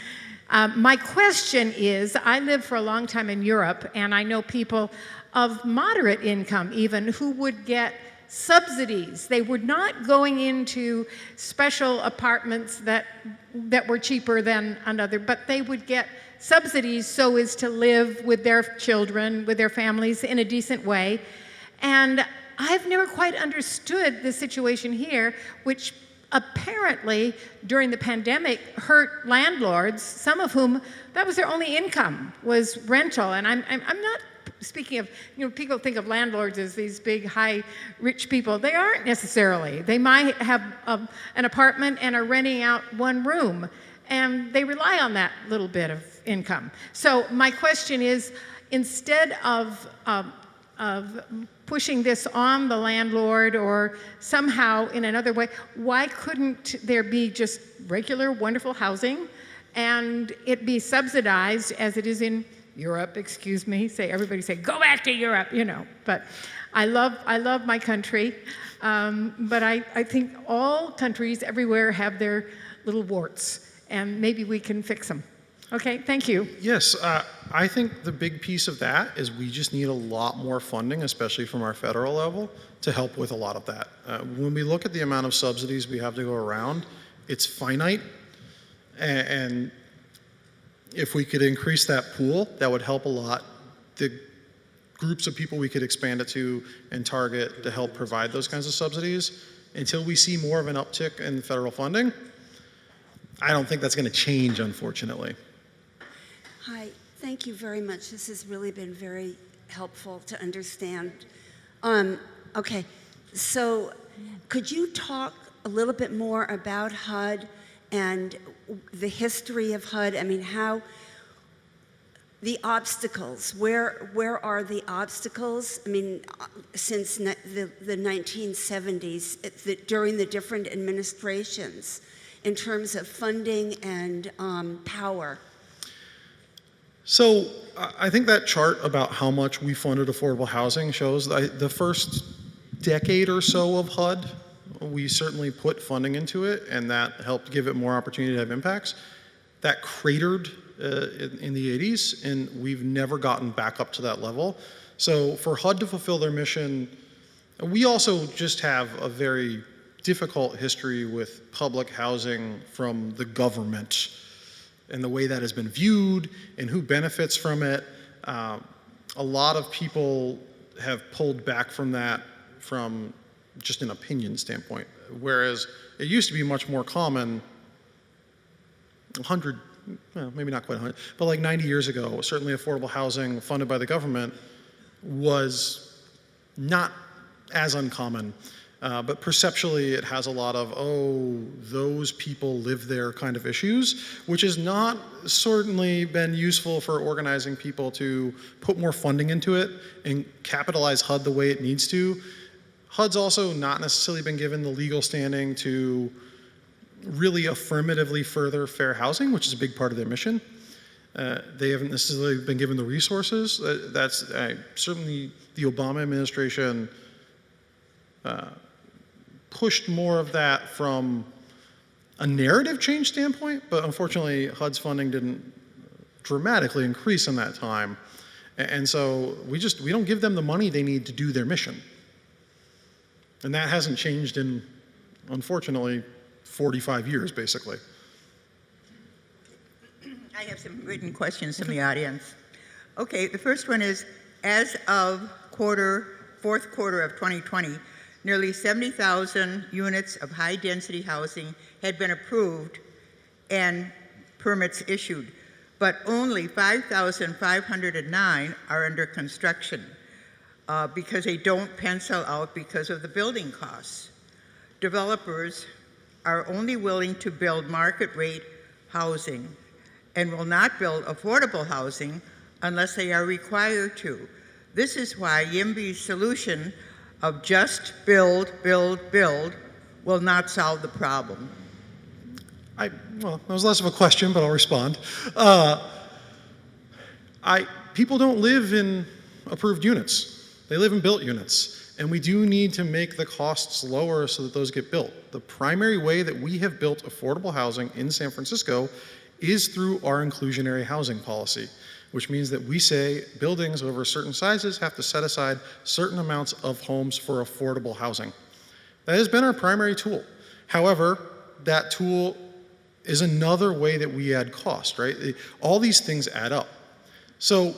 My question is, I lived for a long time in Europe, and I know people of moderate income even who would get subsidies. They were not going into special apartments that were cheaper than another, but they would get subsidies so as to live with their children, with their families in a decent way. And I've never quite understood the situation here, which apparently during the pandemic hurt landlords, some of whom that was their only income, was rental. And I'm not speaking of, people think of landlords as these big, high, rich people. They aren't necessarily. They might have an apartment and are renting out one room, and they rely on that little bit of income. So my question is, instead of pushing this on the landlord or somehow in another way, why couldn't there be just regular, wonderful housing and it be subsidized as it is in Europe? Excuse me, everybody say, go back to Europe, But I love my country, but I think all countries everywhere have their little warts, and maybe we can fix them. Okay, thank you. Yes, I think the big piece of that is we just need a lot more funding, especially from our federal level, to help with a lot of that. When we look at the amount of subsidies we have to go around, it's finite, and if we could increase that pool, that would help a lot. The groups of people we could expand it to and target to help provide those kinds of subsidies, until we see more of an uptick in federal funding, I don't think that's going to change, unfortunately. Hi, thank you very much. This has really been very helpful to understand. Okay, so could you talk a little bit more about HUD and the history of HUD? I mean, how the obstacles, where are the obstacles? I mean, since the 1970s, during the different administrations, in terms of funding and power? So I think that chart about how much we funded affordable housing shows the first decade or so of HUD, we certainly put funding into it, and that helped give it more opportunity to have impacts. That cratered in the 80s, and we've never gotten back up to that level. So for HUD to fulfill their mission, we also just have a very difficult history with public housing from the government and the way that has been viewed and who benefits from it. A lot of people have pulled back from that from just an opinion standpoint, whereas it used to be much more common 100, well, maybe not quite 100, but like 90 years ago, certainly affordable housing funded by the government was not as uncommon. But perceptually, it has a lot of, oh, those people live there kind of issues, which has not certainly been useful for organizing people to put more funding into it and capitalize HUD the way it needs to. HUD's also not necessarily been given the legal standing to really affirmatively further fair housing, which is a big part of their mission. They haven't necessarily been given the resources. That's certainly the Obama administration pushed more of that from a narrative change standpoint, but unfortunately HUD's funding didn't dramatically increase in that time. And so we don't give them the money they need to do their mission. And that hasn't changed in, unfortunately, 45 years, basically. I have some written questions from the audience. Okay, the first one is, as of fourth quarter of 2020, nearly 70,000 units of high-density housing had been approved and permits issued, but only 5,509 are under construction because they don't pencil out because of the building costs. Developers are only willing to build market-rate housing and will not build affordable housing unless they are required to. This is why YIMBY's solution of just build, build, build will not solve the problem. Well, that was less of a question, but I'll respond. People don't live in approved units. They live in built units. And we do need to make the costs lower so that those get built. The primary way that we have built affordable housing in San Francisco is through our inclusionary housing policy, which means that we say buildings over certain sizes have to set aside certain amounts of homes for affordable housing. That has been our primary tool. However, that tool is another way that we add cost, right? All these things add up. So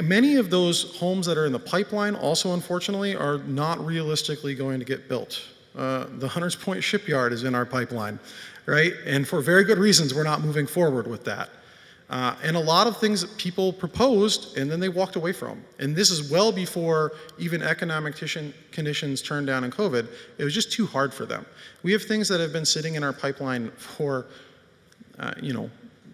many of those homes that are in the pipeline also, unfortunately, are not realistically going to get built. The Hunters Point shipyard is in our pipeline, right? And for very good reasons, we're not moving forward with that. And a lot of things that people proposed and then they walked away from. And this is well before even economic conditions turned down in COVID. It was just too hard for them. We have things that have been sitting in our pipeline for,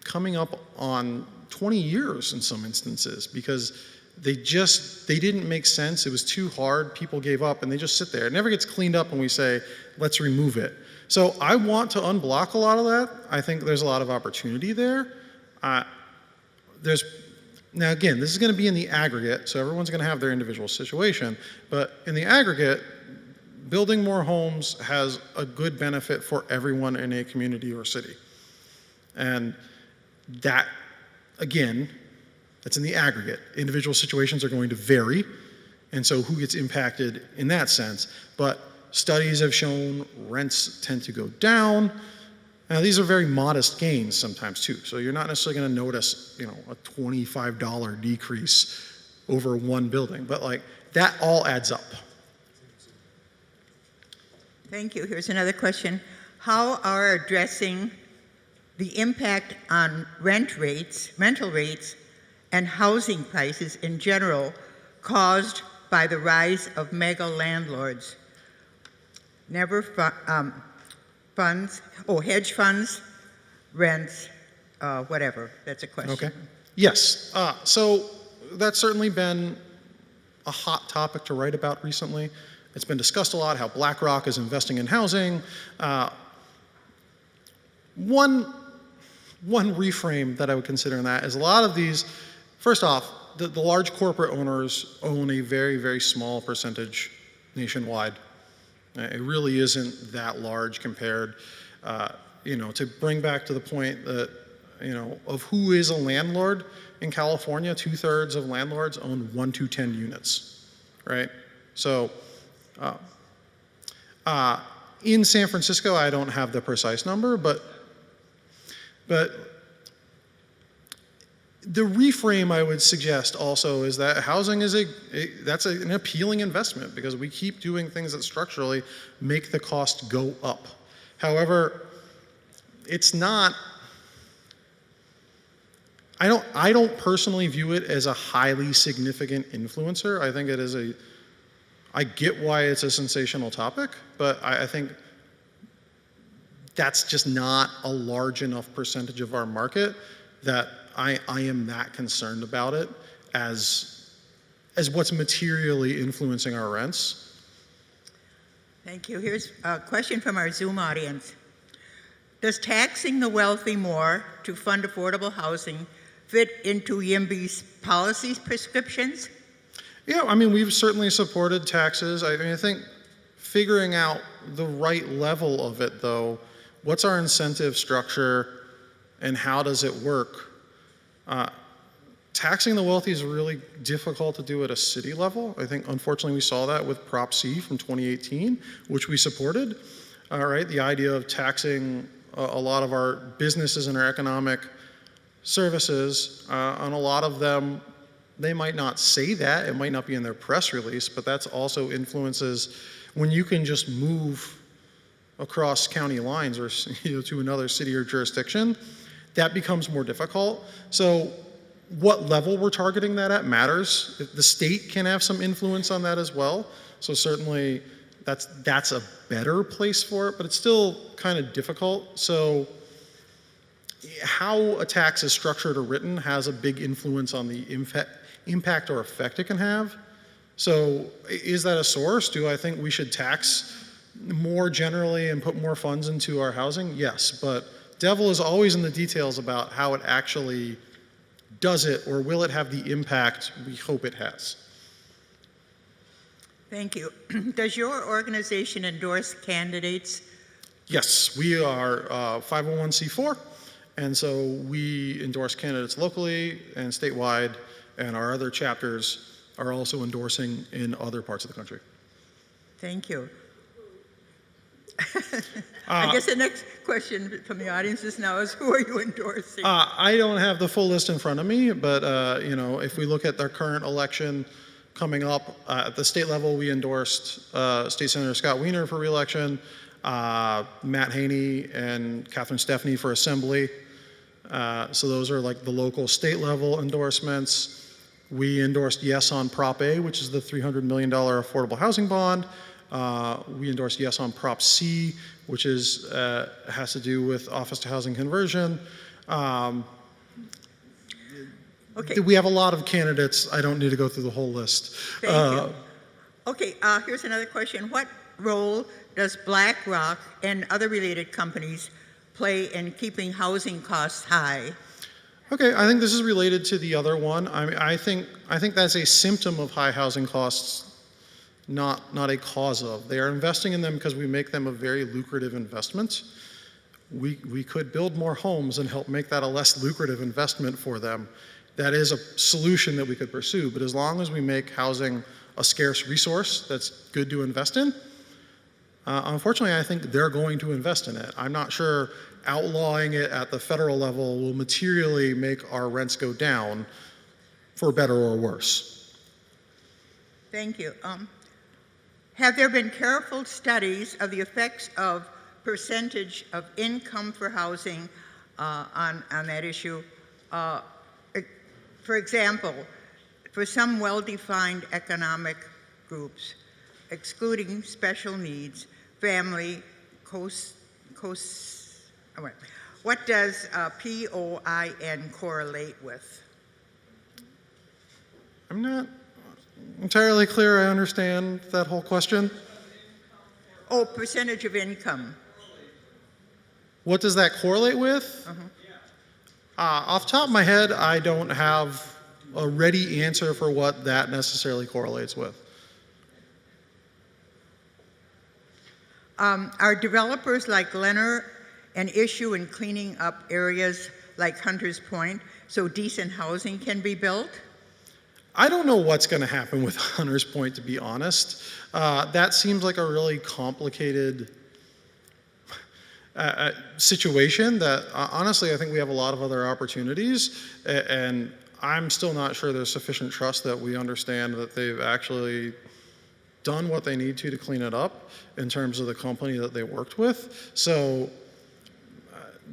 coming up on 20 years in some instances because they didn't make sense. It was too hard. People gave up and they just sit there. It never gets cleaned up when we say, let's remove it. So I want to unblock a lot of that. I think there's a lot of opportunity there. Now again, this is going to be in the aggregate, so everyone's going to have their individual situation, but in the aggregate, building more homes has a good benefit for everyone in a community or city. And that, again, that's in the aggregate. Individual situations are going to vary, and so who gets impacted in that sense. But studies have shown rents tend to go down. Now, these are very modest gains sometimes too, so you're not necessarily going to notice, a $25 decrease over one building, but like that all adds up. Thank you. Here's another question. How are addressing the impact on rental rates, and housing prices in general caused by the rise of mega landlords? Hedge funds, rents, whatever. That's a question. Okay. Yes. So that's certainly been a hot topic to write about recently. It's been discussed a lot how BlackRock is investing in housing. One reframe that I would consider in that is a lot of these, first off, the large corporate owners own a very, very small percentage nationwide. It really isn't that large compared, to bring back to the point that, of who is a landlord in California, 2/3 of landlords own 1 to 10 units, right? So in San Francisco, I don't have the precise number, but the reframe I would suggest also is that housing is that's an appealing investment because we keep doing things that structurally make the cost go up. However, it's not, I don't personally view it as a highly significant influencer. I think it is I get why it's a sensational topic, but I think that's just not a large enough percentage of our market that I am that concerned about it as what's materially influencing our rents. Thank you. Here's a question from our Zoom audience. Does taxing the wealthy more to fund affordable housing fit into YIMBY's policies prescriptions? Yeah, we've certainly supported taxes. I think figuring out the right level of it, though, what's our incentive structure and how does it work? Taxing the wealthy is really difficult to do at a city level. I think, unfortunately, we saw that with Prop C from 2018, which we supported. Right, the idea of taxing a lot of our businesses and our economic services, on a lot of them, they might not say that. It might not be in their press release, but that's also influences when you can just move across county lines or to another city or jurisdiction. That becomes more difficult. So what level we're targeting that at matters. The state can have some influence on that as well. So certainly that's a better place for it, but it's still kind of difficult. So how a tax is structured or written has a big influence on the impact or effect it can have. So is that a source? Do I think we should tax more generally and put more funds into our housing? Yes, but devil is always in the details about how it actually does it or will it have the impact we hope it has? Thank you. Does your organization endorse candidates? Yes, we are 501c4, and so we endorse candidates locally and statewide, and our other chapters are also endorsing in other parts of the country. Thank you. I guess the next question from the audience is now is who are you endorsing? I don't have the full list in front of me, but you know, if we look at their current election coming up at the state level, we endorsed State Senator Scott Wiener for re-election, Matt Haney and Catherine Steffney for assembly. So those are like the local state level endorsements. We endorsed yes on Prop A, which is the $300 million affordable housing bond. We endorsed yes on Prop C, which is has to do with office to housing conversion. Okay. We have a lot of candidates. I don't need to go through the whole list. Thank you. Okay, here's another question. What role does BlackRock and other related companies play in keeping housing costs high? Okay, I think this is related to the other one. I mean, I think that's a symptom of high housing costs, not a cause of. They are investing in them because we make them a very lucrative investment. We could build more homes and help make that a less lucrative investment for them. That is a solution that we could pursue, but as long as we make housing a scarce resource that's good to invest in, unfortunately, I think they're going to invest in it. I'm not sure outlawing it at the federal level will materially make our rents go down for better or worse. Thank you. Have there been careful studies of the effects of percentage of income for housing on that issue? For example, for some well-defined economic groups, excluding special needs, family, what does POIN correlate with? I'm not entirely clear I understand that whole question. Oh, percentage of income. What does that correlate with? Off the top of my head, I don't have a ready answer for what that necessarily correlates with. Are developers like Leonard an issue in cleaning up areas like Hunters Point so decent housing can be built? I don't know what's going to happen with Hunters Point, to be honest. That seems like a really complicated situation that honestly I think we have a lot of other opportunities, and I'm still not sure there's sufficient trust that we understand that they've actually done what they need to clean it up in terms of the company that they worked with. So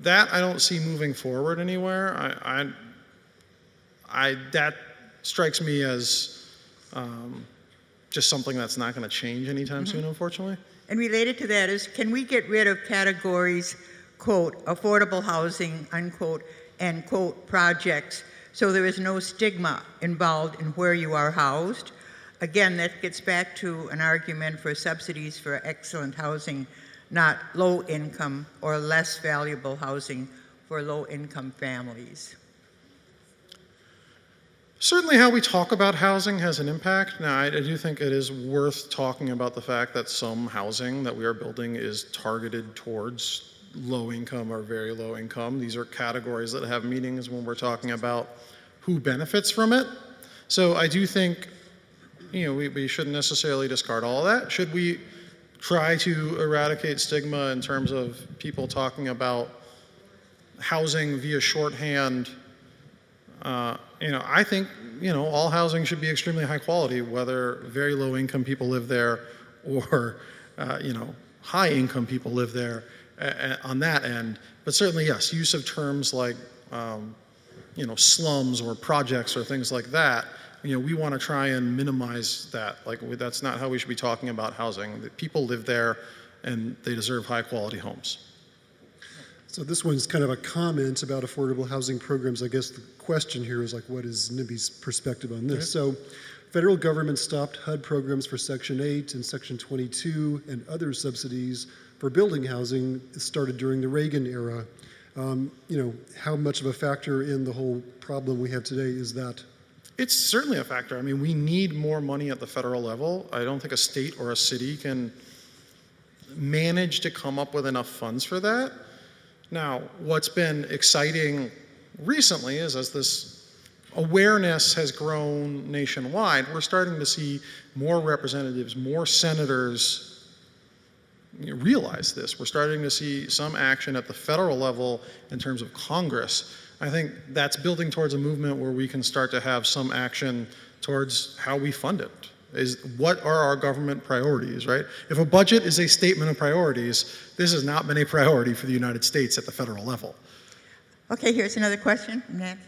that I don't see moving forward anywhere. That strikes me as just something that's not going to change anytime soon, unfortunately. And related to that is, can we get rid of categories, quote, affordable housing, unquote, and quote, projects, so there is no stigma involved in where you are housed? Again, that gets back to an argument for subsidies for excellent housing, not low income or less valuable housing for low income families. Certainly how we talk about housing has an impact. Now, I do think it is worth talking about the fact that some housing that we are building is targeted towards low income or very low income. These are categories that have meanings when we're talking about who benefits from it. So I do think, you know, we shouldn't necessarily discard all of that. Should we try to eradicate stigma in terms of people talking about housing via shorthand? You know, I think, you know, all housing should be extremely high quality, whether very low income people live there or, you know, high income people live there on that end. But certainly, yes, use of terms like, you know, slums or projects or things like that, you know, we want to try and minimize that. Like, that's not how we should be talking about housing. The people live there and they deserve high quality homes. So this one's kind of a comment about affordable housing programs. I guess the question here is like, what is YIMBY's perspective on this? So federal government stopped HUD programs for Section 8 and Section 22 and other subsidies for building housing. It started during the Reagan era. How much of a factor in the whole problem we have today is that? It's certainly a factor. I mean, we need more money at the federal level. I don't think a state or a city can manage to come up with enough funds for that. Now, what's been exciting recently is as this awareness has grown nationwide, we're starting to see more representatives, more senators realize this. We're starting to see some action at the federal level in terms of Congress. I think that's building towards a movement where we can start to have some action towards how we fund it. Is what are our government priorities, right? If a budget is a statement of priorities, this has not been a priority for the United States at the federal level. Okay, here's another question. Next.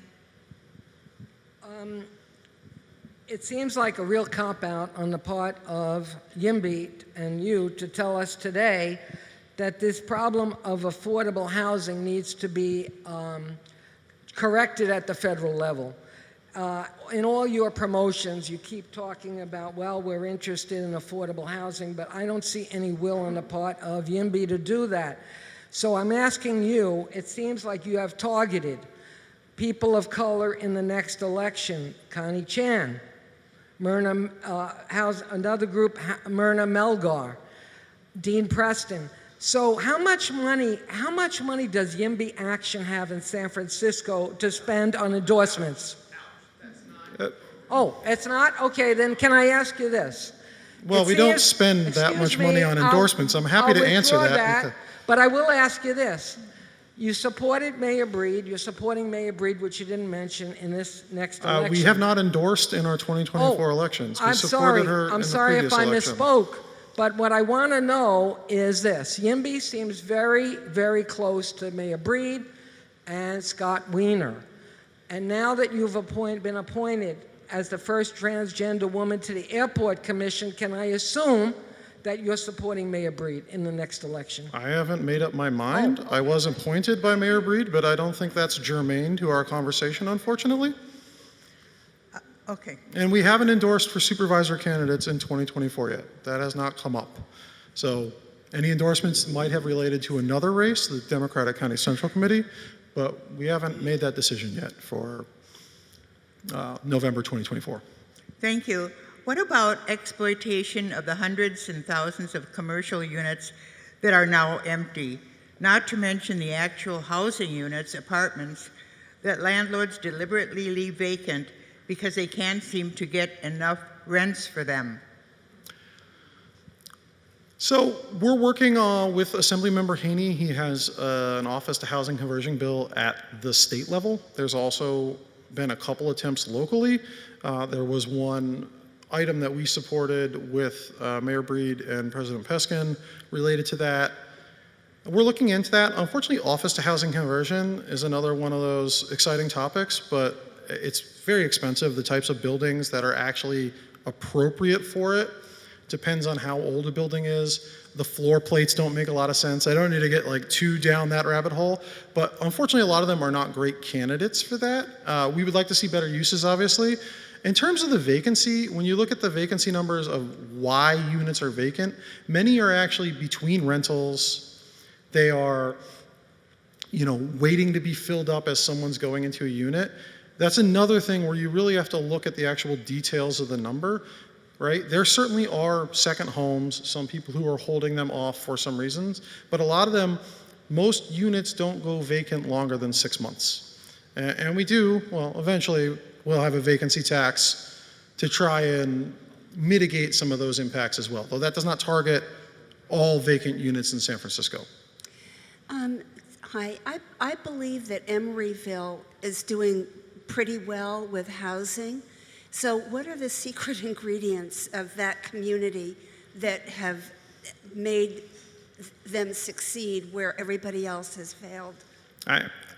It seems like a real cop-out on the part of YIMBY and you to tell us today that this problem of affordable housing needs to be corrected at the federal level. In all your promotions, you keep talking about, well, we're interested in affordable housing, but I don't see any will on the part of YIMBY to do that. So I'm asking you, it seems like you have targeted people of color in the next election, Connie Chan, Myrna, another group, Myrna Melgar, Dean Preston. So how much money does YIMBY Action have in San Francisco to spend on endorsements? Oh, it's not? Okay, then can I ask you this? Well, we don't spend that much money on endorsements. I'm happy to answer that. But I will ask you this. You supported Mayor Breed. You're supporting Mayor Breed, which you didn't mention in this next election. We have not endorsed in our 2024 elections. We supported her in the previous election. I'm sorry if I misspoke. But what I want to know is this. YIMBY seems very, very close to Mayor Breed and Scott Wiener. And now that you've been appointed as the first transgender woman to the Airport Commission, can I assume that you're supporting Mayor Breed in the next election? I haven't made up my mind. I was appointed by Mayor Breed, but I don't think that's germane to our conversation, unfortunately. Okay. And we haven't endorsed for supervisor candidates in 2024 yet. That has not come up. So any endorsements might have related to another race, the Democratic County Central Committee, but we haven't made that decision yet for November 2024. Thank you. What about exploitation of the hundreds and thousands of commercial units that are now empty, not to mention the actual housing units, apartments, that landlords deliberately leave vacant because they can't seem to get enough rents for them? So we're working with Assemblymember Haney. He has an office to housing conversion bill at the state level. There's also been a couple attempts locally. There was one item that we supported with Mayor Breed and President Peskin related to that. We're looking into that. Unfortunately, office to housing conversion is another one of those exciting topics, but it's very expensive. The types of buildings that are actually appropriate for it depends on how old a building is. The floor plates don't make a lot of sense. I don't need to get too down that rabbit hole, but unfortunately a lot of them are not great candidates for that. We would like to see better uses, obviously. In terms of the vacancy, when you look at the vacancy numbers of why units are vacant, many are actually between rentals. They are, waiting to be filled up as someone's going into a unit. That's another thing where you really have to look at the actual details of the number, right? There certainly are second homes, some people who are holding them off for some reasons, but a lot of them, most units don't go vacant longer than 6 months. And we do, eventually we'll have a vacancy tax to try and mitigate some of those impacts as well, though that does not target all vacant units in San Francisco. Hi, I believe that Emeryville is doing pretty well with housing. So what are the secret ingredients of that community that have made them succeed where everybody else has failed?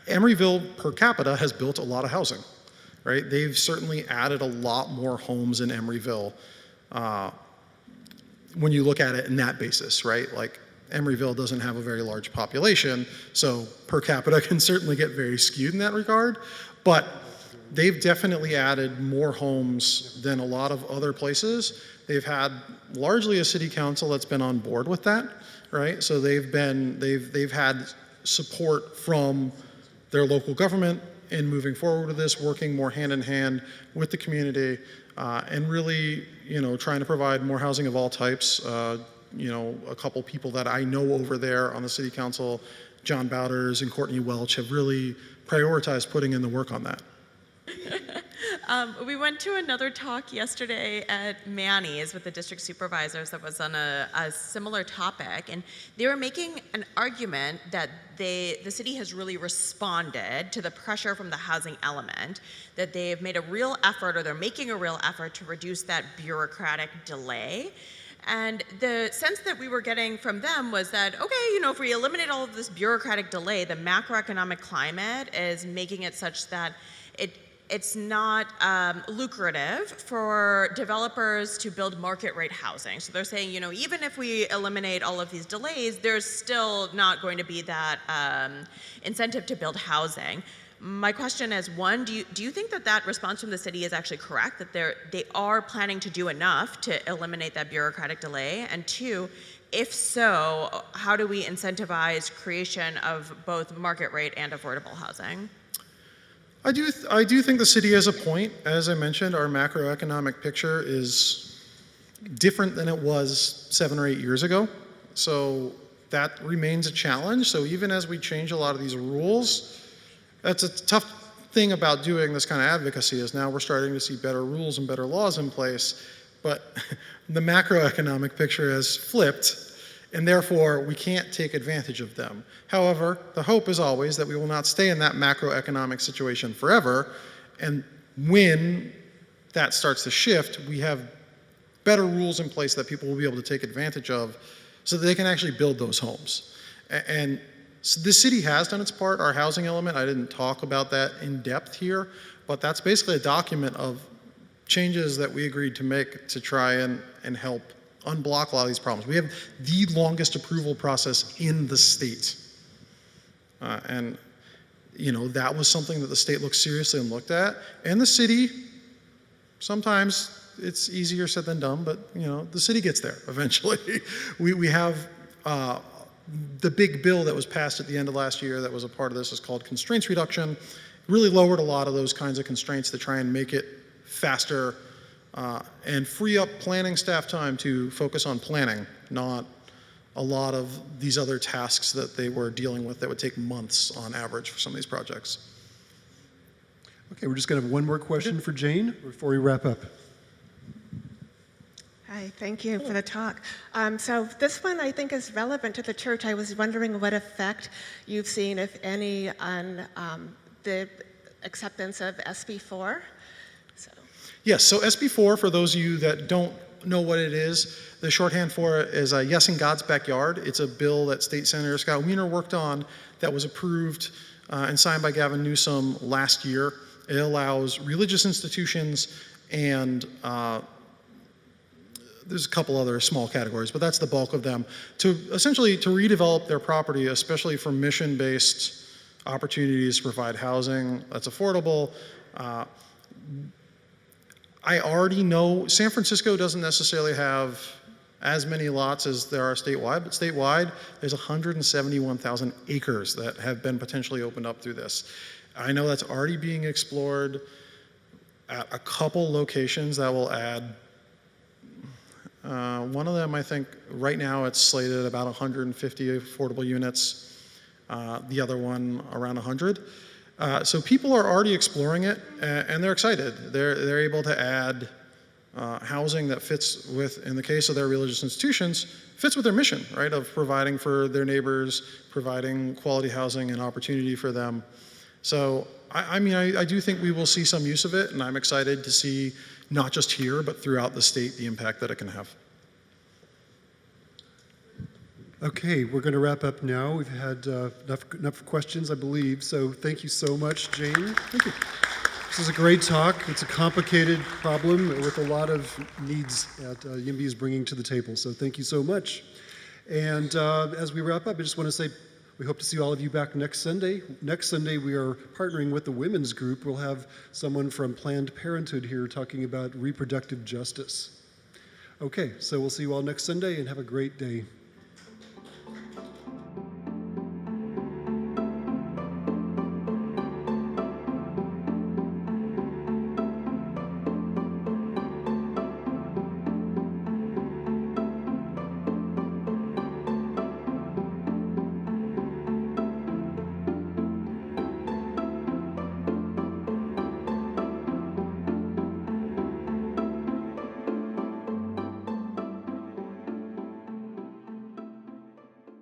Emeryville per capita has built a lot of housing, right? They've certainly added a lot more homes in Emeryville when you look at it in that basis, right? Emeryville doesn't have a very large population, so per capita can certainly get very skewed in that regard, but they've definitely added more homes than a lot of other places. They've had largely a city council that's been on board with that, right? So they've had support from their local government in moving forward with this, working more hand in hand with the community, and really, trying to provide more housing of all types. A couple people that I know over there on the city council, John Bowders and Courtney Welch, have really prioritized putting in the work on that. We went to another talk yesterday at Manny's with the district supervisors that was on a similar topic, and they were making an argument that the city has really responded to the pressure from the housing element, that they've made a real effort, or they're making a real effort to reduce that bureaucratic delay. And the sense that we were getting from them was that, okay, if we eliminate all of this bureaucratic delay, the macroeconomic climate is making it such that it's not lucrative for developers to build market rate housing. So they're saying, even if we eliminate all of these delays, there's still not going to be that incentive to build housing. My question is, one, do you think that response from the city is actually correct, that they are planning to do enough to eliminate that bureaucratic delay? And two, if so, how do we incentivize creation of both market rate and affordable housing? I do think the city has a point. As I mentioned, our macroeconomic picture is different than it was 7 or 8 years ago. So that remains a challenge. So even as we change a lot of these rules, that's a tough thing about doing this kind of advocacy, is now we're starting to see better rules and better laws in place, but the macroeconomic picture has flipped, and therefore we can't take advantage of them. However, the hope is always that we will not stay in that macroeconomic situation forever, and when that starts to shift, we have better rules in place that people will be able to take advantage of so that they can actually build those homes. And so the city has done its part. Our housing element, I didn't talk about that in depth here, but that's basically a document of changes that we agreed to make to try and help unblock a lot of these problems. We have the longest approval process in the state. And that was something that the state looked seriously and looked at. And the city, sometimes it's easier said than done, but the city gets there eventually. We have the big bill that was passed at the end of last year that was a part of this is called constraints reduction. Really lowered a lot of those kinds of constraints to try and make it faster and free up planning staff time to focus on planning, not a lot of these other tasks that they were dealing with that would take months on average for some of these projects. Okay, we're just going to have one more question for Jane before we wrap up. Hi, thank you for the talk. So this one I think is relevant to the church. I was wondering what effect you've seen, if any, on the acceptance of SB4. Yes, so SB4, for those of you that don't know what it is, the shorthand for it is Yes in God's Backyard. It's a bill that State Senator Scott Wiener worked on that was approved and signed by Gavin Newsom last year. It allows religious institutions and there's a couple other small categories, but that's the bulk of them, to essentially to redevelop their property, especially for mission-based opportunities to provide housing that's affordable. I already know San Francisco doesn't necessarily have as many lots as there are statewide, but statewide there's 171,000 acres that have been potentially opened up through this. I know that's already being explored at a couple locations that will add. One of them, I think, right now it's slated at about 150 affordable units. The other one around 100. So people are already exploring it, and they're excited. They're able to add housing that fits with, in the case of their religious institutions, fits with their mission, right, of providing for their neighbors, providing quality housing and opportunity for them. So, I do think we will see some use of it, and I'm excited to see, not just here, but throughout the state, the impact that it can have. Okay, we're going to wrap up now. We've had enough questions, I believe. So thank you so much, Jane. Thank you. This is a great talk. It's a complicated problem with a lot of needs that YIMBY is bringing to the table. So thank you so much. And as we wrap up, I just want to say we hope to see all of you back next Sunday. Next Sunday, we are partnering with the women's group. We'll have someone from Planned Parenthood here talking about reproductive justice. Okay, so we'll see you all next Sunday, and have a great day.